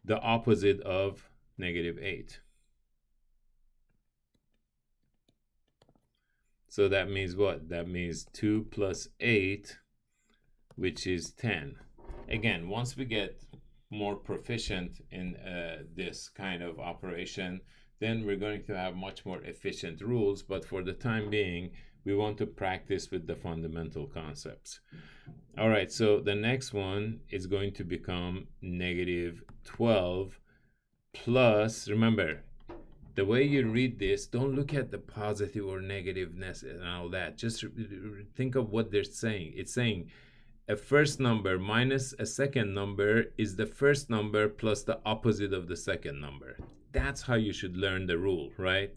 the opposite of -8. So that means what? That means 2 plus 8, which is 10. Again, once we get more proficient in this kind of operation, then we're going to have much more efficient rules. But for the time being, we want to practice with the fundamental concepts. All right, so the next one is going to become -12 plus, remember, the way you read this, don't look at the positive or negativeness and all that. Just think of what they're saying. It's saying a first number minus a second number is the first number plus the opposite of the second number. That's how you should learn the rule, right?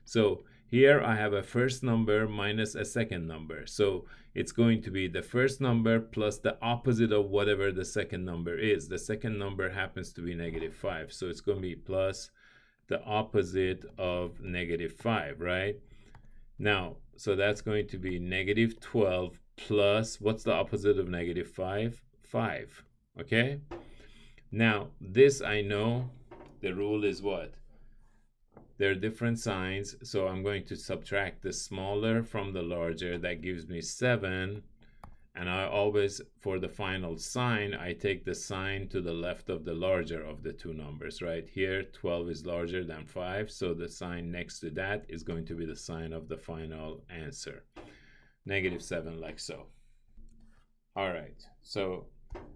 So Here I have a first number minus a second number. So it's going to be the first number plus the opposite of whatever the second number is. The second number happens to be -5. So it's going to be plus the opposite of -5, right? Now, so that's going to be -12 plus, what's the opposite of -5? 5, okay? Now, this I know, the rule is what? There are different signs, so I'm going to subtract the smaller from the larger. That gives me 7. And I always, for the final sign, I take the sign to the left of the larger of the two numbers, right? Here, 12 is larger than 5, so the sign next to that is going to be the sign of the final answer. -7, like so. All right, so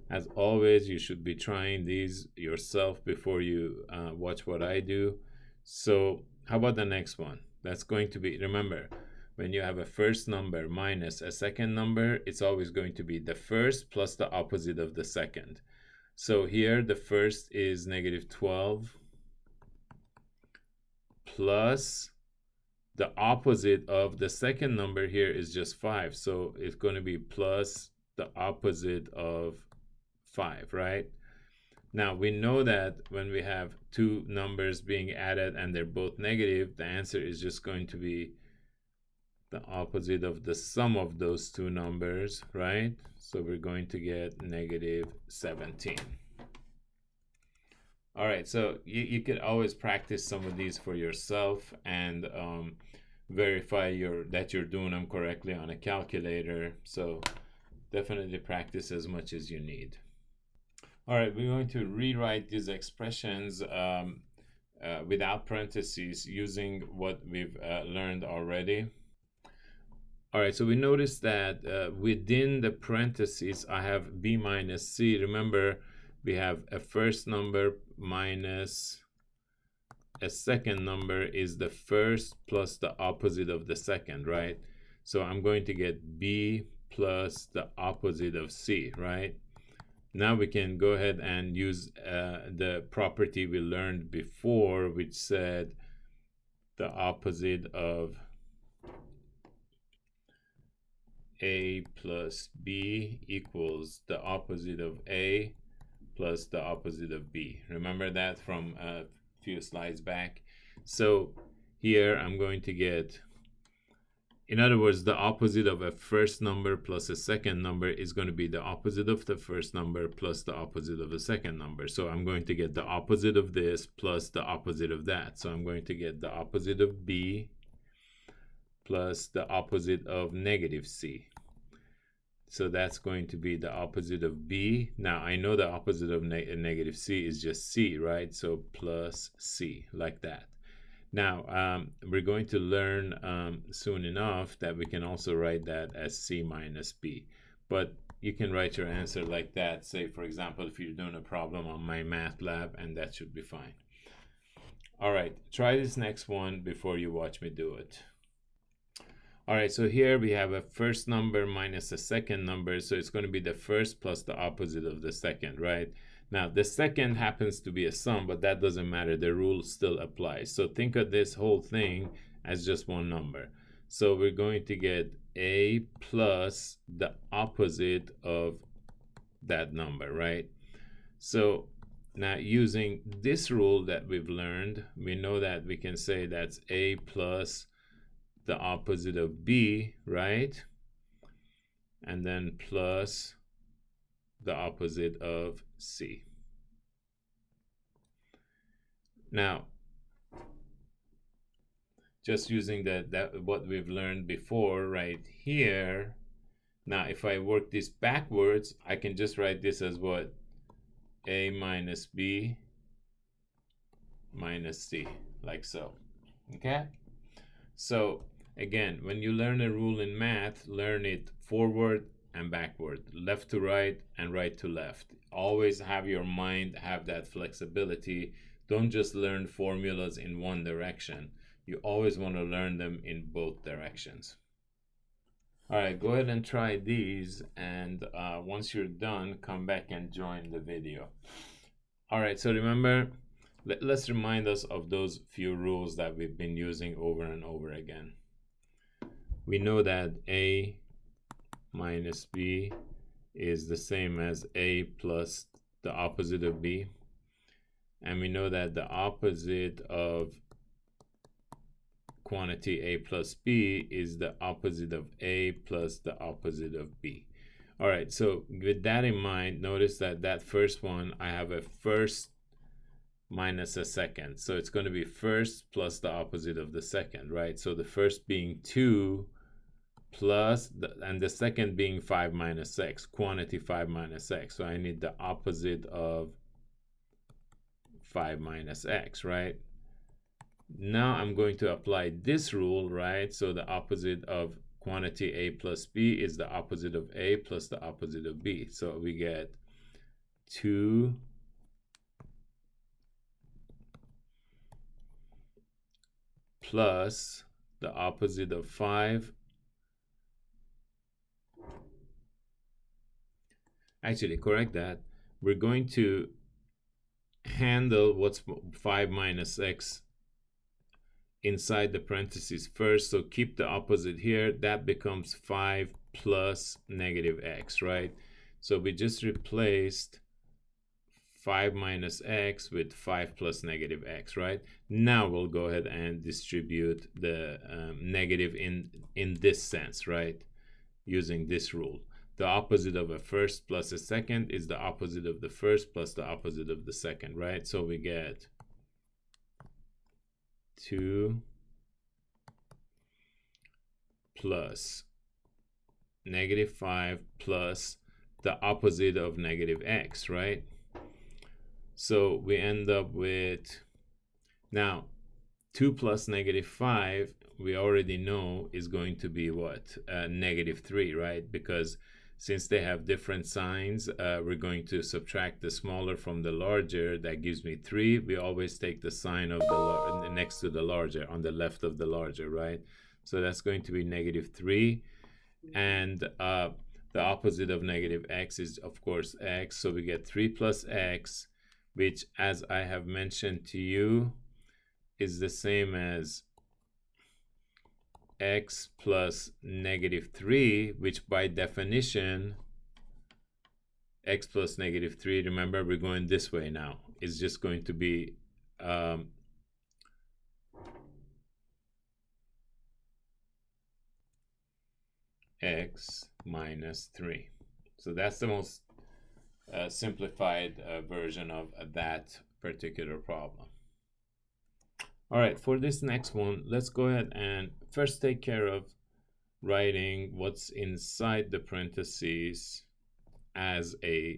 as always, you should be trying these yourself before you watch what I do. So how about the next one? That's going to be, remember, when you have a first number minus a second number, it's always going to be the first plus the opposite of the second. So here the first is -12 plus the opposite of the second number here is just 5. So it's going to be plus the opposite of 5, right? Now we know that when we have two numbers being added and they're both negative, the answer is just going to be the opposite of the sum of those two numbers, right? So we're going to get -17. All right, so you could always practice some of these for yourself and verify that you're doing them correctly on a calculator. So definitely practice as much as you need. All right, we're going to rewrite these expressions without parentheses using what we've learned already. All right, so we notice that within the parentheses, I have b minus c. Remember, we have a first number minus a second number is the first plus the opposite of the second, right? So I'm going to get b plus the opposite of c, right? Now we can go ahead and use the property we learned before, which said the opposite of a plus b equals the opposite of a plus the opposite of b. Remember that from a few slides back? So here I'm going to get, in other words, the opposite of a first number plus a second number is going to be the opposite of the first number plus the opposite of the second number. So I'm going to get the opposite of this plus the opposite of that. So I'm going to get the opposite of b plus the opposite of -c. So that's going to be the opposite of b. Now I know the opposite of -c is just c, right? So plus c, like that. Now, we're going to learn soon enough that we can also write that as c minus b. But you can write your answer like that, say, for example, if you're doing a problem on my math lab, and that should be fine. All right, try this next one before you watch me do it. All right, so here we have a first number minus a second number, so it's going to be the first plus the opposite of the second, right? Now, the second happens to be a sum, but that doesn't matter. The rule still applies. So think of this whole thing as just one number. So we're going to get a plus the opposite of that number, right? So now using this rule that we've learned, we know that we can say that's a plus the opposite of b, right? And then plus the opposite of c. Now, just using what we've learned before right here, now if I work this backwards, I can just write this as what? A minus b minus c, like so. Okay? So again, when you learn a rule in math, learn it forward and backward, left to right and right to left. Always have your mind have that flexibility. Don't just learn formulas in one direction. You always want to learn them in both directions. All right, go ahead and try these, and once you're done, come back and join the video. All right, so remember, Let's remind us of those few rules that we've been using over and over again. We know that a minus b is the same as a plus the opposite of b. And we know that the opposite of quantity a plus b is the opposite of a plus the opposite of b. All right, so with that in mind, notice that that first one, I have a first minus a second. So it's going to be first plus the opposite of the second, right? So the first being 2 plus, and the second being 5 minus x, quantity 5 minus x. So I need the opposite of 5 minus x, right? Now I'm going to apply this rule, right? So the opposite of quantity a plus b is the opposite of a plus the opposite of b. So we get 2 plus the opposite of 5. Actually, correct that. We're going to handle what's 5 minus x inside the parentheses first. So keep the opposite here. That becomes 5 plus negative x, right? So we just replaced 5 minus x with 5 plus negative x, right? Now we'll go ahead and distribute the negative in this sense, right? Using this rule. The opposite of a first plus a second is the opposite of the first plus the opposite of the second, right? So we get 2 plus negative 5 plus the opposite of negative x, right? So we end up with, now 2 plus negative 5, we already know is going to be what? Negative 3, right? Because since they have different signs, we're going to subtract the smaller from the larger. That gives me 3. We always take the sign of the next to the larger, on the left of the larger, right? So that's going to be negative 3. And the opposite of negative x is, of course, x. So we get 3 plus x, which, as I have mentioned to you, is the same as x plus negative 3, which by definition, x plus negative 3, remember we're going this way now, is just going to be x minus 3. So that's the most simplified version of that particular problem. All right, for this next one, let's go ahead and first take care of writing what's inside the parentheses as a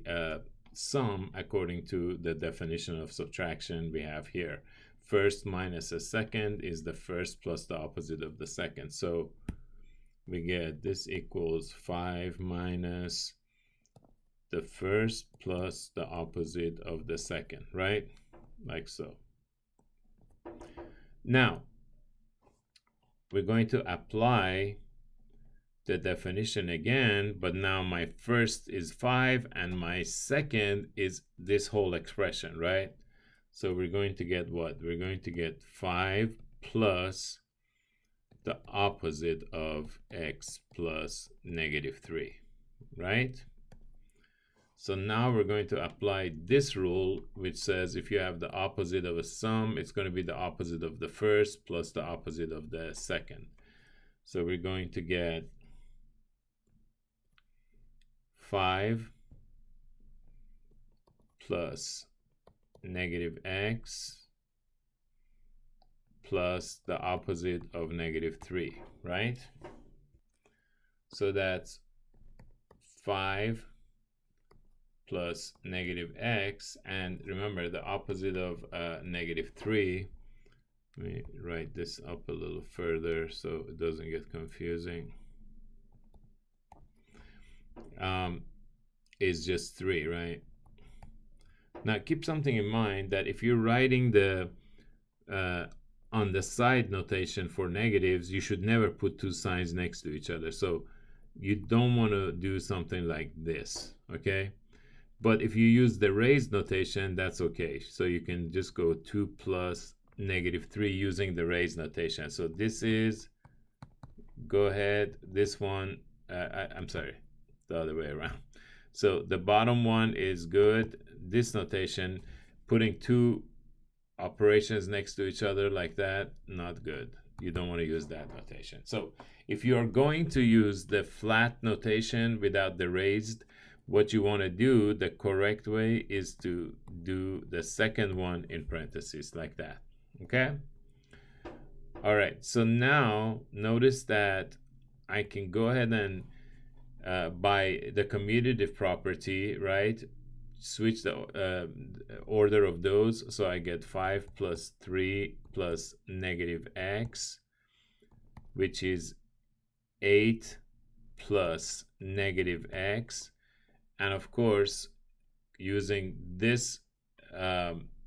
sum according to the definition of subtraction we have here. First minus a second is the first plus the opposite of the second. So we get this equals 5 minus the first plus the opposite of the second, right? Like so. Now, we're going to apply the definition again, but now my first is 5 and my second is this whole expression, right? So we're going to get what? We're going to get 5 plus the opposite of x plus negative 3, right? So now we're going to apply this rule, which says if you have the opposite of a sum, it's going to be the opposite of the first plus the opposite of the second. So we're going to get 5 plus negative x plus the opposite of negative 3, right? So that's 5 plus negative x, and remember the opposite of negative 3, let me write this up a little further so it doesn't get confusing, is just 3, right? Now keep something in mind, that if you're writing the on the side notation for negatives, you should never put two signs next to each other. So you don't want to do something like this, okay? But if you use the raised notation, that's okay. So you can just go 2 plus -3 using the raised notation. So this is, go ahead, this one, I'm sorry, the other way around. So the bottom one is good. This notation, putting two operations next to each other like that, not good. You don't want to use that notation. So if you are going to use the flat notation without the raised, what you want to do, the correct way, is to do the second one in parentheses like that. Okay? All right, so now notice that I can go ahead and by the commutative property, right, switch the order of those. So I get 5 plus 3 plus -x, which is 8 plus -x. And of course, using this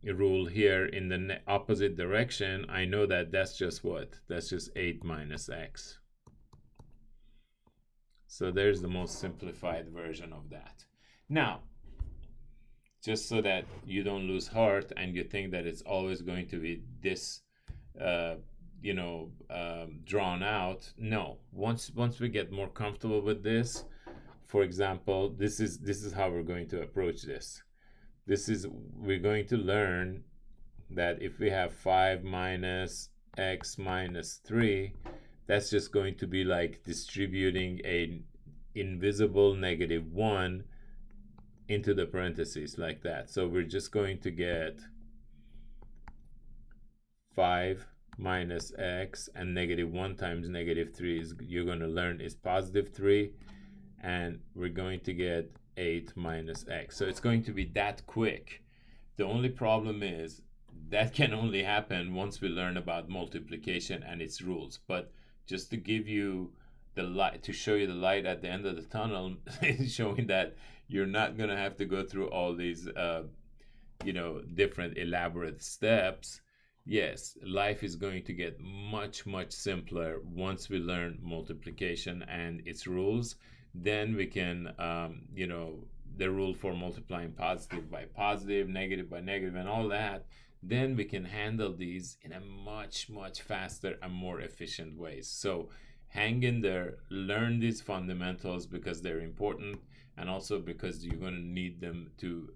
rule here in the opposite direction, I know that that's just what? That's just 8 minus x. So there's the most simplified version of that. Now, just so that you don't lose heart and you think that it's always going to be this, drawn out. No, once we get more comfortable with this, for example, this is how we're going to approach this. We're going to learn that if we have 5 minus x minus 3, that's just going to be like distributing a invisible -1 into the parentheses like that. So we're just going to get 5 minus x, and -1 times -3 is, you're going to learn, is +3, and we're going to get 8 minus x. So it's going to be that quick. The only problem is that can only happen once we learn about multiplication and its rules. But just to give you the light, to show you the light at the end of the tunnel, showing that you're not going to have to go through all these different elaborate steps. Yes, life is going to get much simpler once we learn multiplication and its rules. Then we can the rule for multiplying positive by positive, negative by negative, and all that, then we can handle these in a much faster and more efficient ways. So hang in there, learn these fundamentals because they're important, and also because you're going to need them to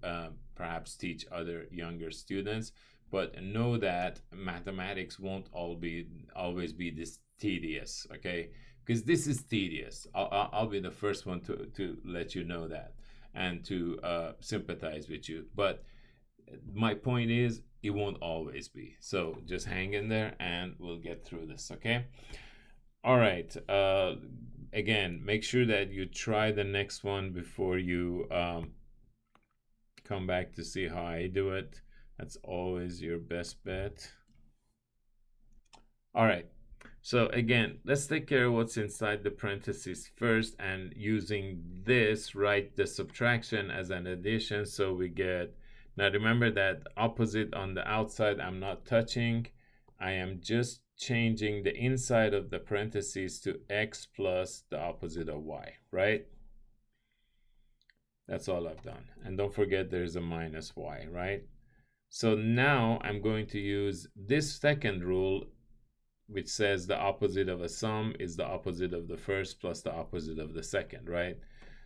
perhaps teach other younger students. But know that mathematics won't always be this tedious, okay? Because this is tedious. I'll be the first one to let you know that and to sympathize with you. But my point is, it won't always be. So just hang in there and we'll get through this, okay? All right. Again, make sure that you try the next one before you come back to see how I do it. That's always your best bet. All right. So again, let's take care of what's inside the parentheses first, and using this, write the subtraction as an addition. So we get, now remember that opposite on the outside I'm not touching. I am just changing the inside of the parentheses to x plus the opposite of y, right? That's all I've done. And don't forget there's a minus y, right? So now I'm going to use this second rule, which says the opposite of a sum is the opposite of the first plus the opposite of the second, right?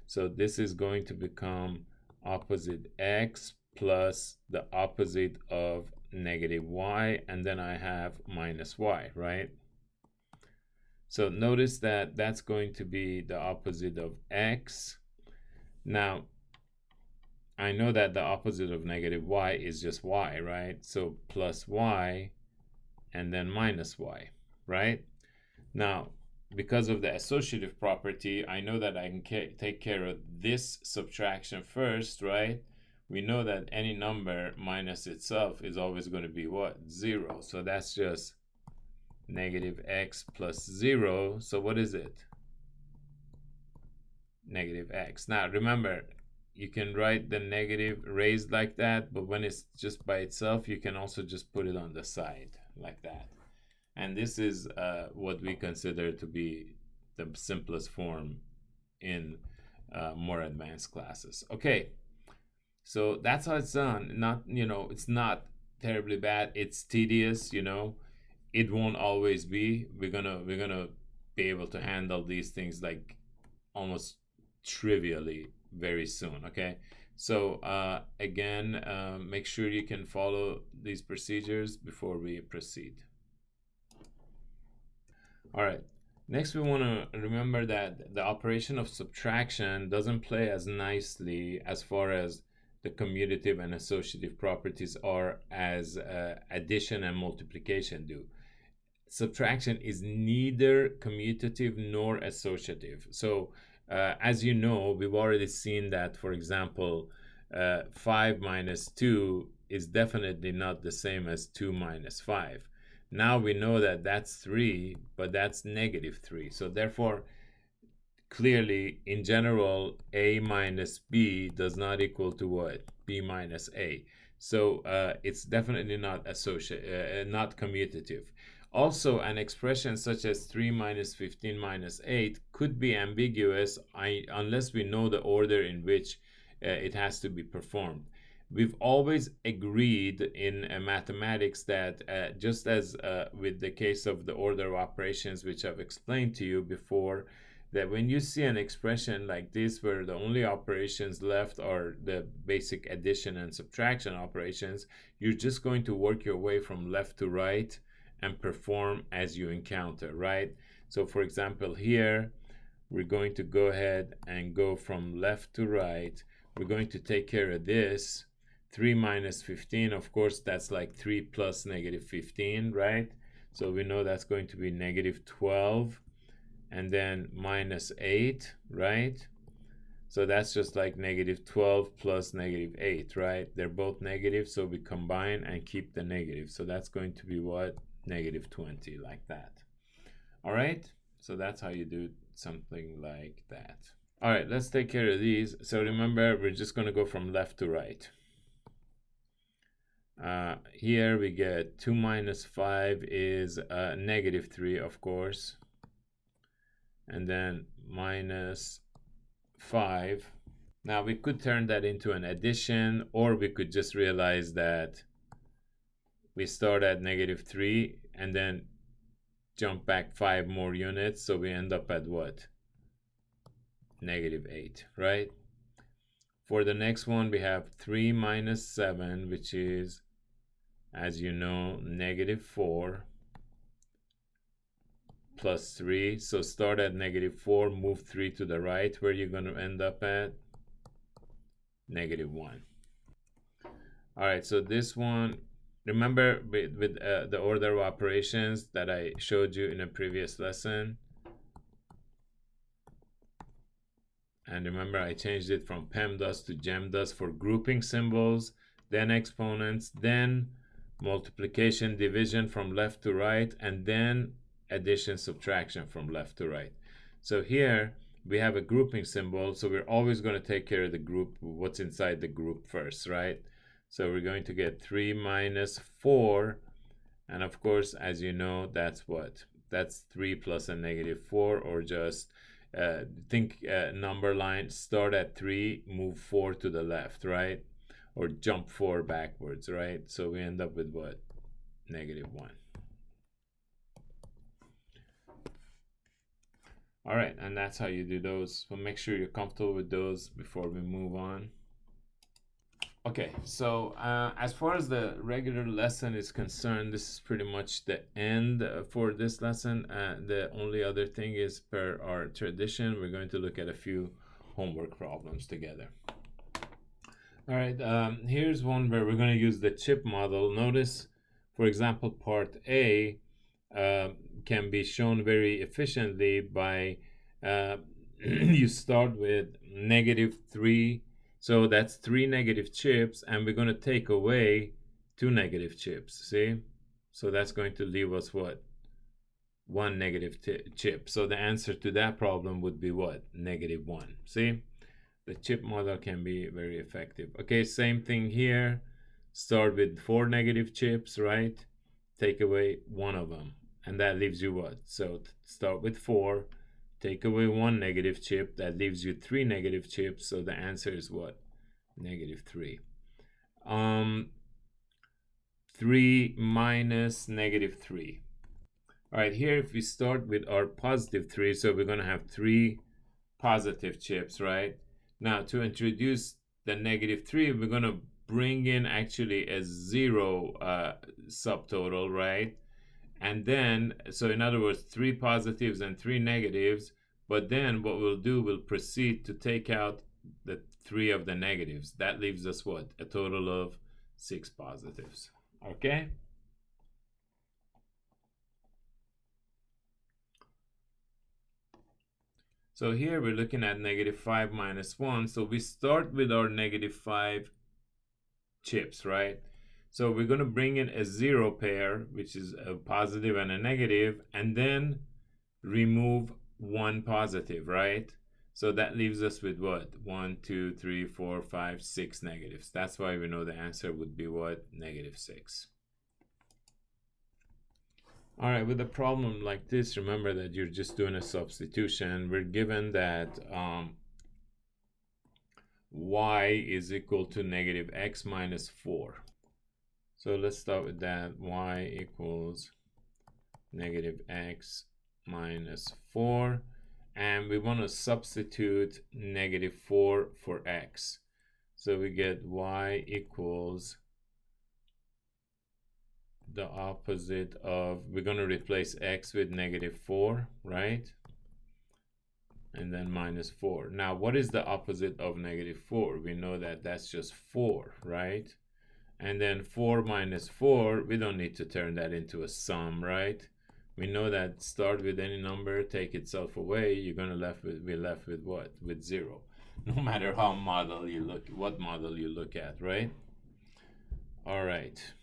So this is going to become opposite x plus the opposite of -y, and then I have minus y, right? So notice that that's going to be the opposite of x. Now, I know that the opposite of -y is just y, right? So plus y and then minus y, right? Now, because of the associative property, I know that I can take care of this subtraction first, right? We know that any number minus itself is always going to be what? 0. So that's just -x plus 0. So what is it? -x. Now, remember, you can write the negative raised like that, but when it's just by itself, you can also just put it on the side like that. And this is what we consider to be the simplest form in more advanced classes. Okay, So that's how it's done. Not, it's not terribly bad. It's tedious, It won't always be. We're gonna be able to handle these things like almost trivially very soon. Okay. So again, make sure you can follow these procedures before we proceed. All right. Next, we want to remember that the operation of subtraction doesn't play as nicely as far as the commutative and associative properties are as addition and multiplication do. Subtraction is neither commutative nor associative. So, as you know, we've already seen that, for example, 5 minus 2 is definitely not the same as 2 minus 5. Now we know that that's 3, but that's negative 3. So therefore, clearly, in general, a minus b does not equal to what? B minus a. So it's definitely not not commutative. Also, an expression such as 3 minus 15 minus 8 could be ambiguous unless we know the order in which it has to be performed. We've always agreed in mathematics that just as with the case of the order of operations, which I've explained to you before, that when you see an expression like this where the only operations left are the basic addition and subtraction operations, you're just going to work your way from left to right and perform as you encounter, right? So for example, here we're going to go ahead and go from left to right. We're going to take care of this. 3 minus 15, of course, that's like 3 plus negative 15, right? So we know that's going to be negative 12, and then minus 8, right? So that's just like negative 12 plus negative 8, right? They're both negative, so we combine and keep the negative. So that's going to be what? Negative 20, like that. All right? So that's how you do something like that. All right, let's take care of these. So remember, we're just going to go from left to right. Here we get 2 minus 5 is negative 3, of course. And then minus 5. Now we could turn that into an addition, or we could just realize that we start at negative 3 and then jump back 5 more units. So we end up at what? Negative 8, right? For the next one, we have 3 minus 7, which is, as you know, negative 4 plus 3. So start at negative 4, move 3 to the right, where you're going to end up at negative 1. All right, so this one, remember with the order of operations that I showed you in a previous lesson? And remember, I changed it from PEMDAS to GEMDAS for grouping symbols, then exponents, then multiplication, division from left to right, and then addition, subtraction from left to right. So here we have a grouping symbol, so we're always going to take care of the group, what's inside the group first, right? So we're going to get 3 minus 4, and of course, as you know, that's what? That's 3 plus a negative 4, or just think number line, start at 3, move 4 to the left, right? Or jump 4 backwards, right? So we end up with what? Negative 1. All right, and that's how you do those. So make sure you're comfortable with those before we move on. Okay, so as far as the regular lesson is concerned, this is pretty much the end for this lesson. The only other thing is, per our tradition, we're going to look at a few homework problems together. All right, here's one where we're going to use the chip model. Notice, for example, part A can be shown very efficiently by you start with negative 3. So that's 3 negative chips, and we're going to take away 2 negative chips, see? So that's going to leave us what? 1 negative chip. So the answer to that problem would be what? Negative 1, see? The chip model can be very effective. Okay, same thing here. Start with 4 negative chips, right? Take away 1 of them, and that leaves you what? So start with 4. Take away 1 negative chip, that leaves you 3 negative chips, so the answer is what? negative 3. 3 minus negative 3. All right, here if we start with our positive 3, so we're going to have 3 positive chips, right? Now, to introduce the negative 3, we're going to bring in actually a 0 subtotal, right? And then, so in other words, 3 positives and 3 negatives. But then what we'll do, we'll proceed to take out the 3 of the negatives. That leaves us what? A total of 6 positives. Okay? So here we're looking at negative 5 minus 1. So we start with our negative 5 chips, right? So we're going to bring in a 0 pair, which is a positive and a negative, and then remove 1 positive, right? So that leaves us with what? 1, 2, 3, 4, 5, 6 negatives. That's why we know the answer would be what? Negative 6. All right, with a problem like this, remember that you're just doing a substitution. We're given that y is equal to negative x minus 4. So let's start with that. Y equals negative x minus 4. And we want to substitute negative 4 for x. So we get y equals the opposite of, we're going to replace x with negative 4, right? And then minus 4. Now, what is the opposite of negative 4? We know that that's just 4, right? And then 4 minus 4, we don't need to turn that into a sum, right? We know that start with any number, take itself away, you're going to be left with what? With 0. No matter how model you look, what model you look at, right? All right.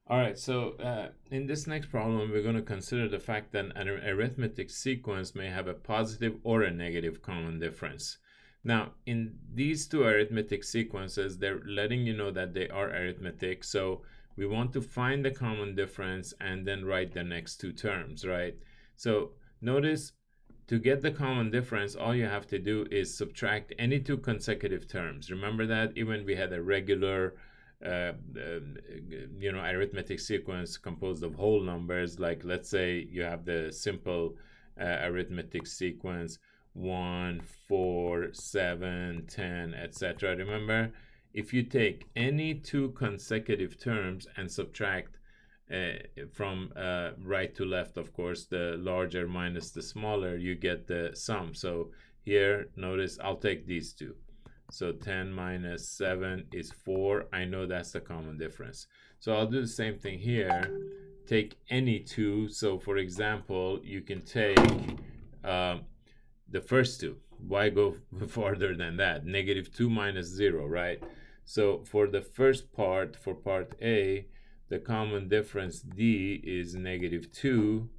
All right, so in this next problem, we're going to consider the fact that an arithmetic sequence may have a positive or a negative common difference. Now, in these two arithmetic sequences, they're letting you know that they are arithmetic, so we want to find the common difference and then write the next two terms, right? So notice, to get the common difference, all you have to do is subtract any two consecutive terms. Remember that even we had a regular arithmetic sequence composed of whole numbers, like let's say you have the simple arithmetic sequence 1, 4, 7, 10, etc. Remember, if you take any two consecutive terms and subtract from right to left, of course, the larger minus the smaller, you get the sum. So here, notice I'll take these two. So 10 minus 7 is 4. I know that's the common difference. So I'll do the same thing here. Take any two. So for example, you can take the first two. Why go farther than that? Negative 2 minus 0, right? So for the first part, for part A, the common difference D is negative 2.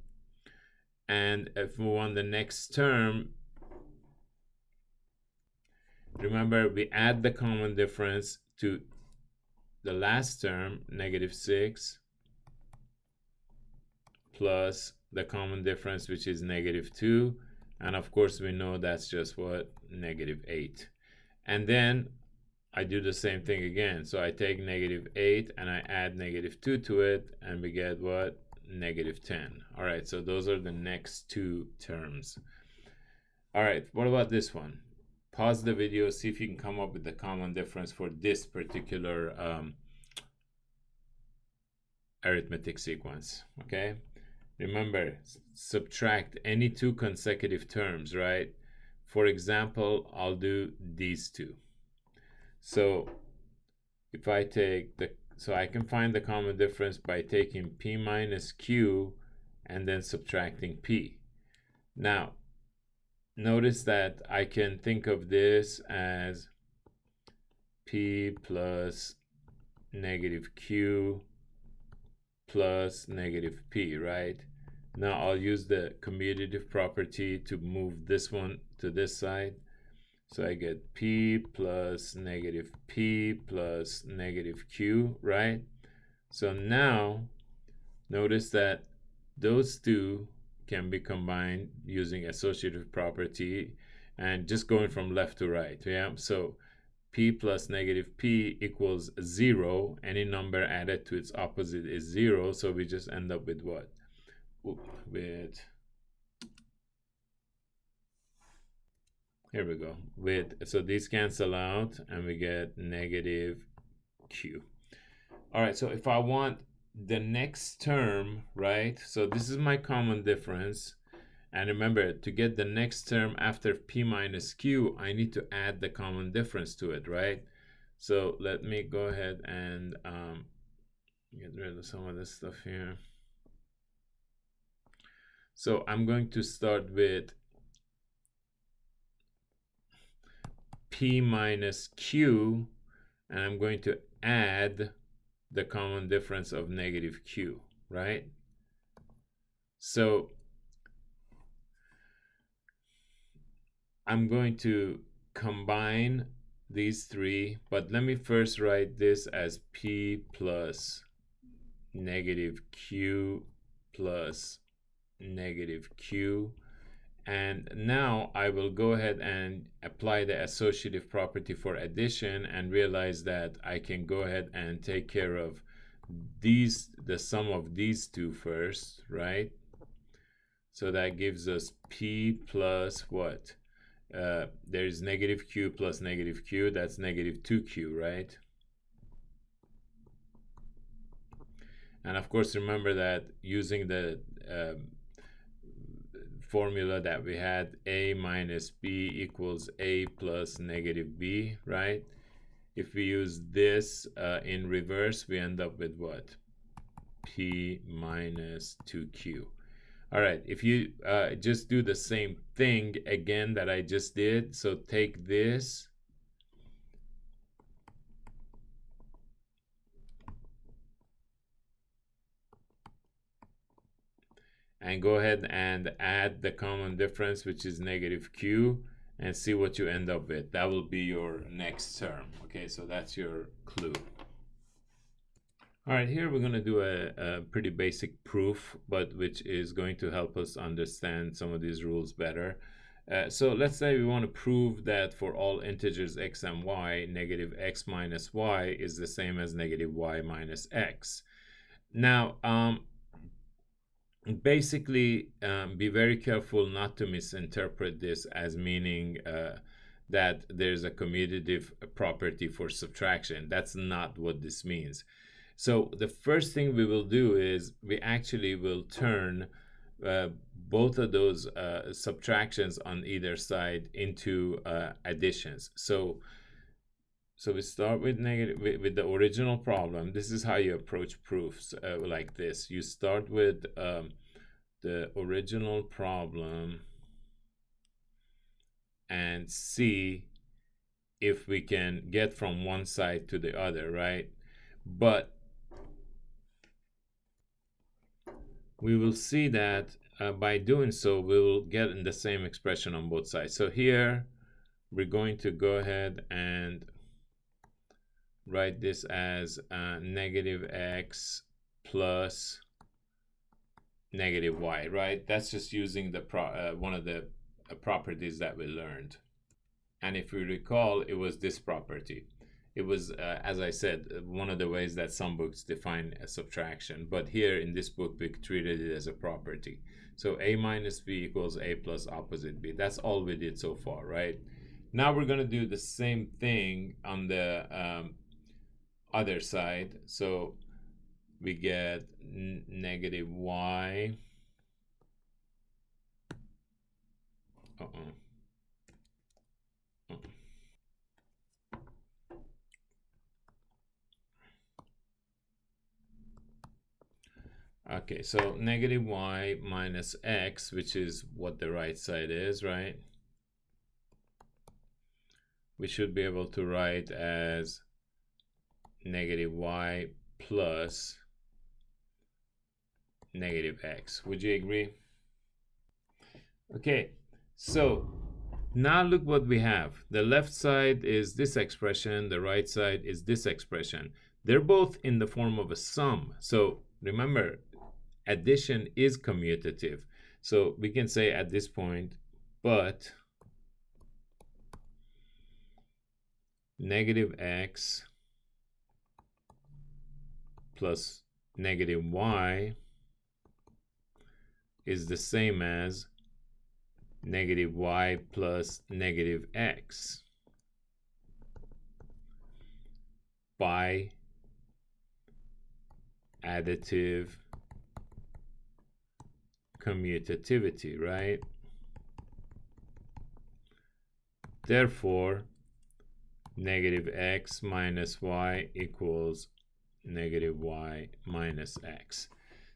And if we want the next term, remember, we add the common difference to the last term, negative 6, plus the common difference, which is negative 2. And of course, we know that's just what? Negative 8. And then I do the same thing again. So I take negative 8 and I add negative 2 to it, and we get what? Negative 10. All right, so those are the next two terms. All right, what about this one? Pause the video, see if you can come up with the common difference for this particular arithmetic sequence, okay? Remember, subtract any two consecutive terms, right? For example, I'll do these two. So if I take so I can find the common difference by taking p minus q and then subtracting p. Now, notice that I can think of this as p plus negative q plus negative p, right? Now I'll use the commutative property to move this one to this side. So I get p plus negative p plus negative q, right? So now notice that those two can be combined using associative property. and just going from left to right. Yeah, so p plus negative p equals 0. Any number added to its opposite is 0, so we just end up with what? With, here we go, with, so these cancel out and we get negative q. All right, so if I want the next term, right, so this is my common difference. And remember, to get the next term after p minus q, I need to add the common difference to it, right? So let me go ahead and get rid of some of this stuff here. So I'm going to start with p minus q, and I'm going to add the common difference of negative q, right? So I'm going to combine these three, but let me first write this as p plus negative q plus negative q. And now I will go ahead and apply the associative property for addition and realize that I can go ahead and take care of these, the sum of these two first, right? So that gives us p plus what? There's negative q plus negative q, that's negative 2q, right? And of course, remember that using the formula that we had, a minus b equals a plus negative b, right? If we use this in reverse, we end up with what? P minus 2q. All right, if you just do the same thing again that I just did, so take this and go ahead and add the common difference, which is negative q, and see what you end up with. That will be your next term. Okay, so that's your clue. All right, here we're going to do a pretty basic proof, but which is going to help us understand some of these rules better. So let's say we want to prove that for all integers x and y, negative x minus y is the same as negative y minus x. Now, basically, be very careful not to misinterpret this as meaning that there's a commutative property for subtraction. That's not what this means. So the first thing we will do is we actually will turn both of those subtractions on either side into additions. So we start with negative with the original problem. This is how you approach proofs like this. You start with the original problem and see if we can get from one side to the other, right? But we will see that by doing so, we will get in the same expression on both sides. So here, we're going to go ahead and write this as negative x plus negative y, right? That's just using the one of the properties that we learned. And if we recall, it was this property. It was, as I said, one of the ways that some books define a subtraction. But here in this book, we treated it as a property. So a minus b equals a plus opposite b. That's all we did so far, right? Now we're going to do the same thing on the other side. So we get negative y. Okay, so negative y minus x, which is what the right side is, right? We should be able to write as negative y plus negative x. Would you agree? Okay, so now look what we have. The left side is this expression, the right side is this expression. They're both in the form of a sum. So remember, addition is commutative. So we can say at this point, but negative x plus negative y is the same as negative y plus negative x by additive commutativity, right? Therefore, negative x minus y equals negative y minus x.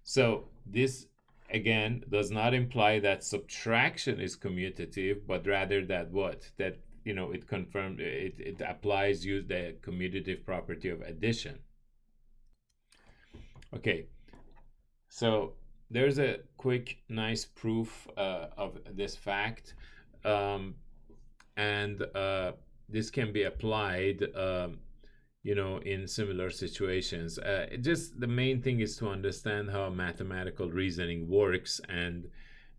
So this again does not imply that subtraction is commutative, but rather that what? That it confirmed it applies you the commutative property of addition. Okay, so there's a quick, nice proof of this fact, and this can be applied, in similar situations. Just the main thing is to understand how mathematical reasoning works, and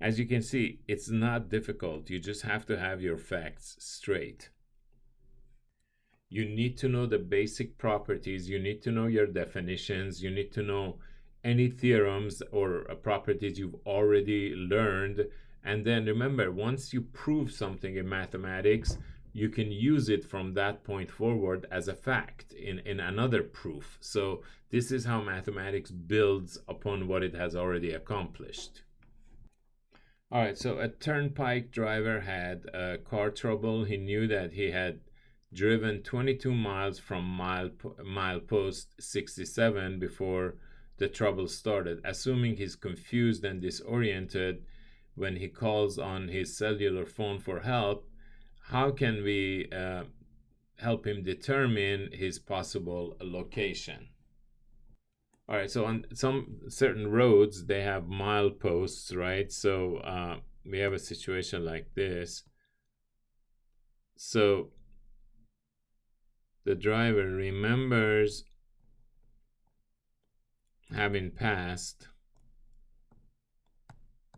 as you can see, it's not difficult. You just have to have your facts straight. You need to know the basic properties, you need to know your definitions, you need to know any theorems or properties you've already learned. And then remember, once you prove something in mathematics, you can use it from that point forward as a fact in another proof. So this is how mathematics builds upon what it has already accomplished. All right, so a turnpike driver had car trouble. He knew that he had driven 22 miles from milepost 67 before the trouble started. Assuming he's confused and disoriented when he calls on his cellular phone for help, how can we help him determine his possible location? All right, so on some certain roads, they have mileposts, right? So we have a situation like this. So the driver remembers having passed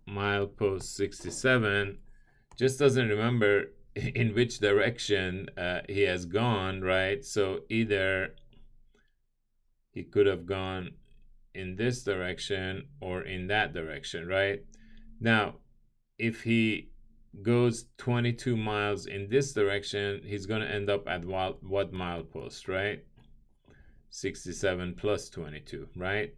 milepost 67, just doesn't remember in which direction he has gone, right? So either he could have gone in this direction or in that direction, right? Now, if he goes 22 miles in this direction, he's going to end up at what milepost, right? 67 plus 22, right?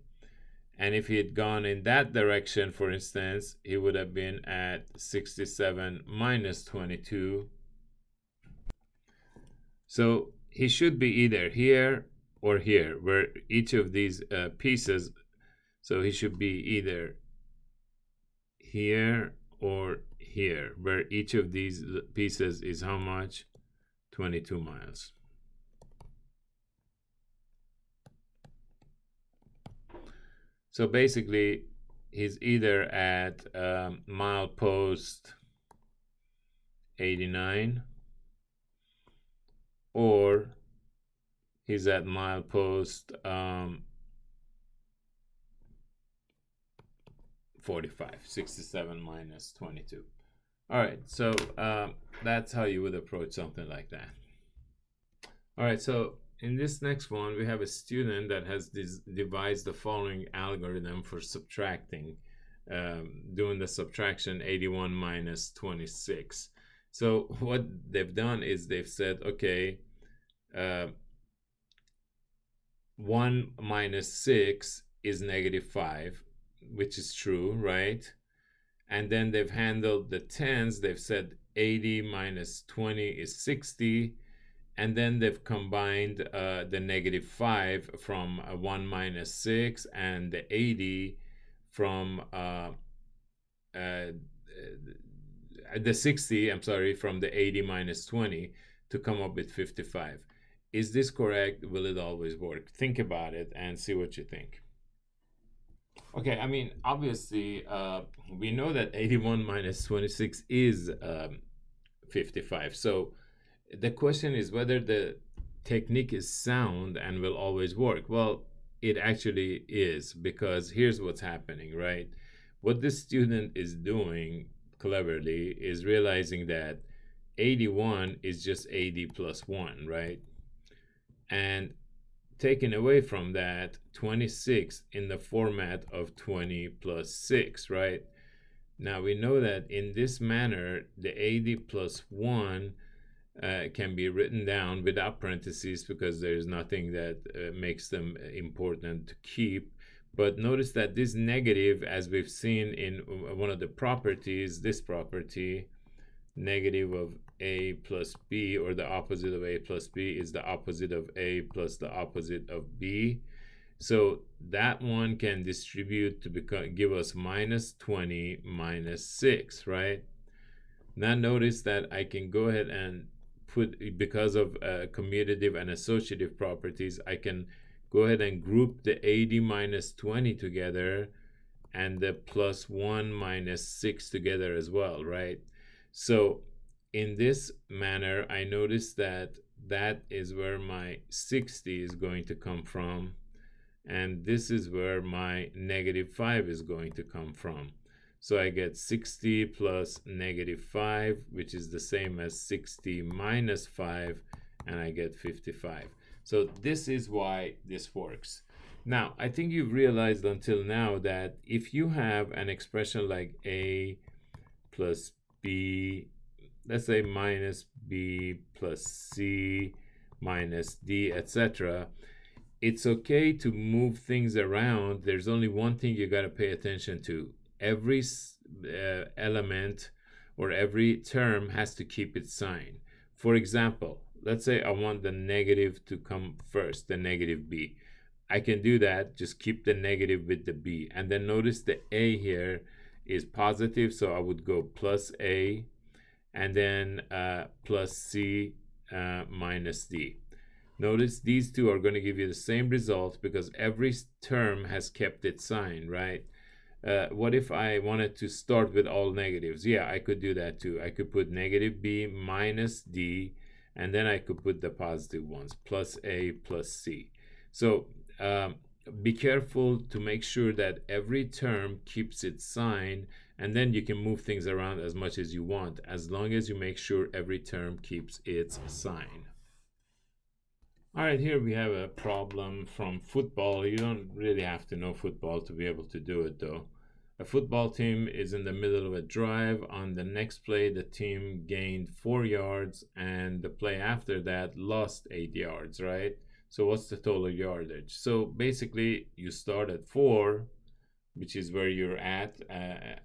And if he had gone in that direction, for instance, he would have been at 67 minus 22. So he should be either here or here, where each of these pieces, so he should be either here or here, where each of these pieces is how much? 22 miles. So basically, he's either at milepost 89 or he's at milepost 45, 67 minus 22. All right, so that's how you would approach something like that. All right, so in this next one, we have a student that has devised the following algorithm for subtracting, doing the subtraction 81 minus 26. So what they've done is they've said, okay, 1 minus 6 is negative 5, which is true, right? And then they've handled the tens. They've said 80 minus 20 is 60. And then they've combined the negative 5 from 1 minus 6 and the 80 from the 60, I'm sorry, from the 80 minus 20 to come up with 55. Is this correct? Will it always work? Think about it and see what you think. Okay, I mean, obviously, we know that 81 minus 26 is 55. So the question is whether the technique is sound and will always work. Well, it actually is, because here's what's happening, right? What this student is doing cleverly is realizing that 81 is just 80 plus 1, right? and taking away from that 26 in the format of 20 plus 6, right? Now we know that in this manner, the 80 plus 1 can be written down without parentheses because there's nothing that makes them important to keep. But notice that this negative, as we've seen in one of the properties, this property, negative of a plus b, or the opposite of a plus b, is the opposite of a plus the opposite of b. So that one can distribute to give us minus 20 minus 6, right? Now notice that I can go ahead and put, because of commutative and associative properties, I can go ahead and group the 80 minus 20 together and the plus 1 minus 6 together as well, right? So in this manner, I notice that that is where my 60 is going to come from, and this is where my negative 5 is going to come from. So I get 60 plus negative 5, which is the same as 60 minus 5, and I get 55. So this is why this works. Now, I think you've realized until now that if you have an expression like a plus b, let's say minus b plus c minus d, etc., it's okay to move things around. There's only one thing you got to pay attention to. Every element or every term has to keep its sign. For example, let's say I want the negative to come first, the negative b. I can do that, just keep the negative with the b. And then notice the a here is positive, so I would go plus a, and then plus c minus d. Notice these two are going to give you the same result because every term has kept its sign, right? What if I wanted to start with all negatives? Yeah, I could do that too. I could put negative b minus d, and then I could put the positive ones, plus a plus c. So be careful to make sure that every term keeps its sign, and then you can move things around as much as you want, as long as you make sure every term keeps its sign. All right, here we have a problem from football. You don't really have to know football to be able to do it, though. A football team is in the middle of a drive. On the next play, the team gained 4 yards, and the play after that lost 8 yards, right? So what's the total yardage? So basically, you start at 4, which is where you're at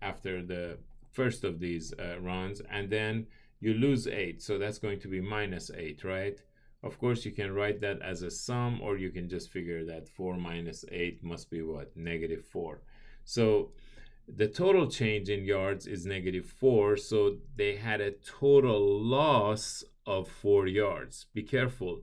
after the first of these runs, and then you lose 8. So that's going to be minus 8, right? Of course, you can write that as a sum, or you can just figure that 4 minus 8 must be what? Negative 4. So the total change in yards is negative 4, so they had a total loss of 4 yards. Be careful.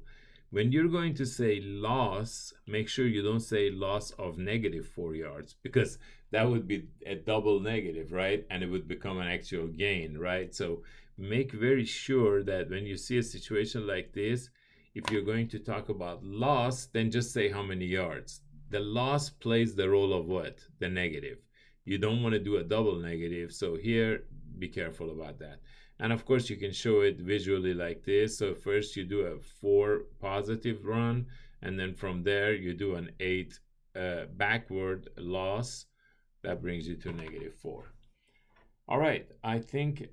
When you're going to say loss, make sure you don't say loss of negative 4 yards, because that would be a double negative, right? And it would become an actual gain, right? So make very sure that when you see a situation like this, if you're going to talk about loss, then just say how many yards. The loss plays the role of what? The negative. You don't want to do a double negative, so here, be careful about that. And of course, you can show it visually like this. So first you do a 4 positive run, and then from there you do an 8 backward loss. That brings you to negative 4. All right, I think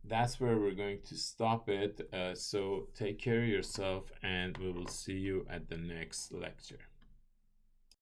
that's where we're going to stop it. So take care of yourself, and we will see you at the next lecture.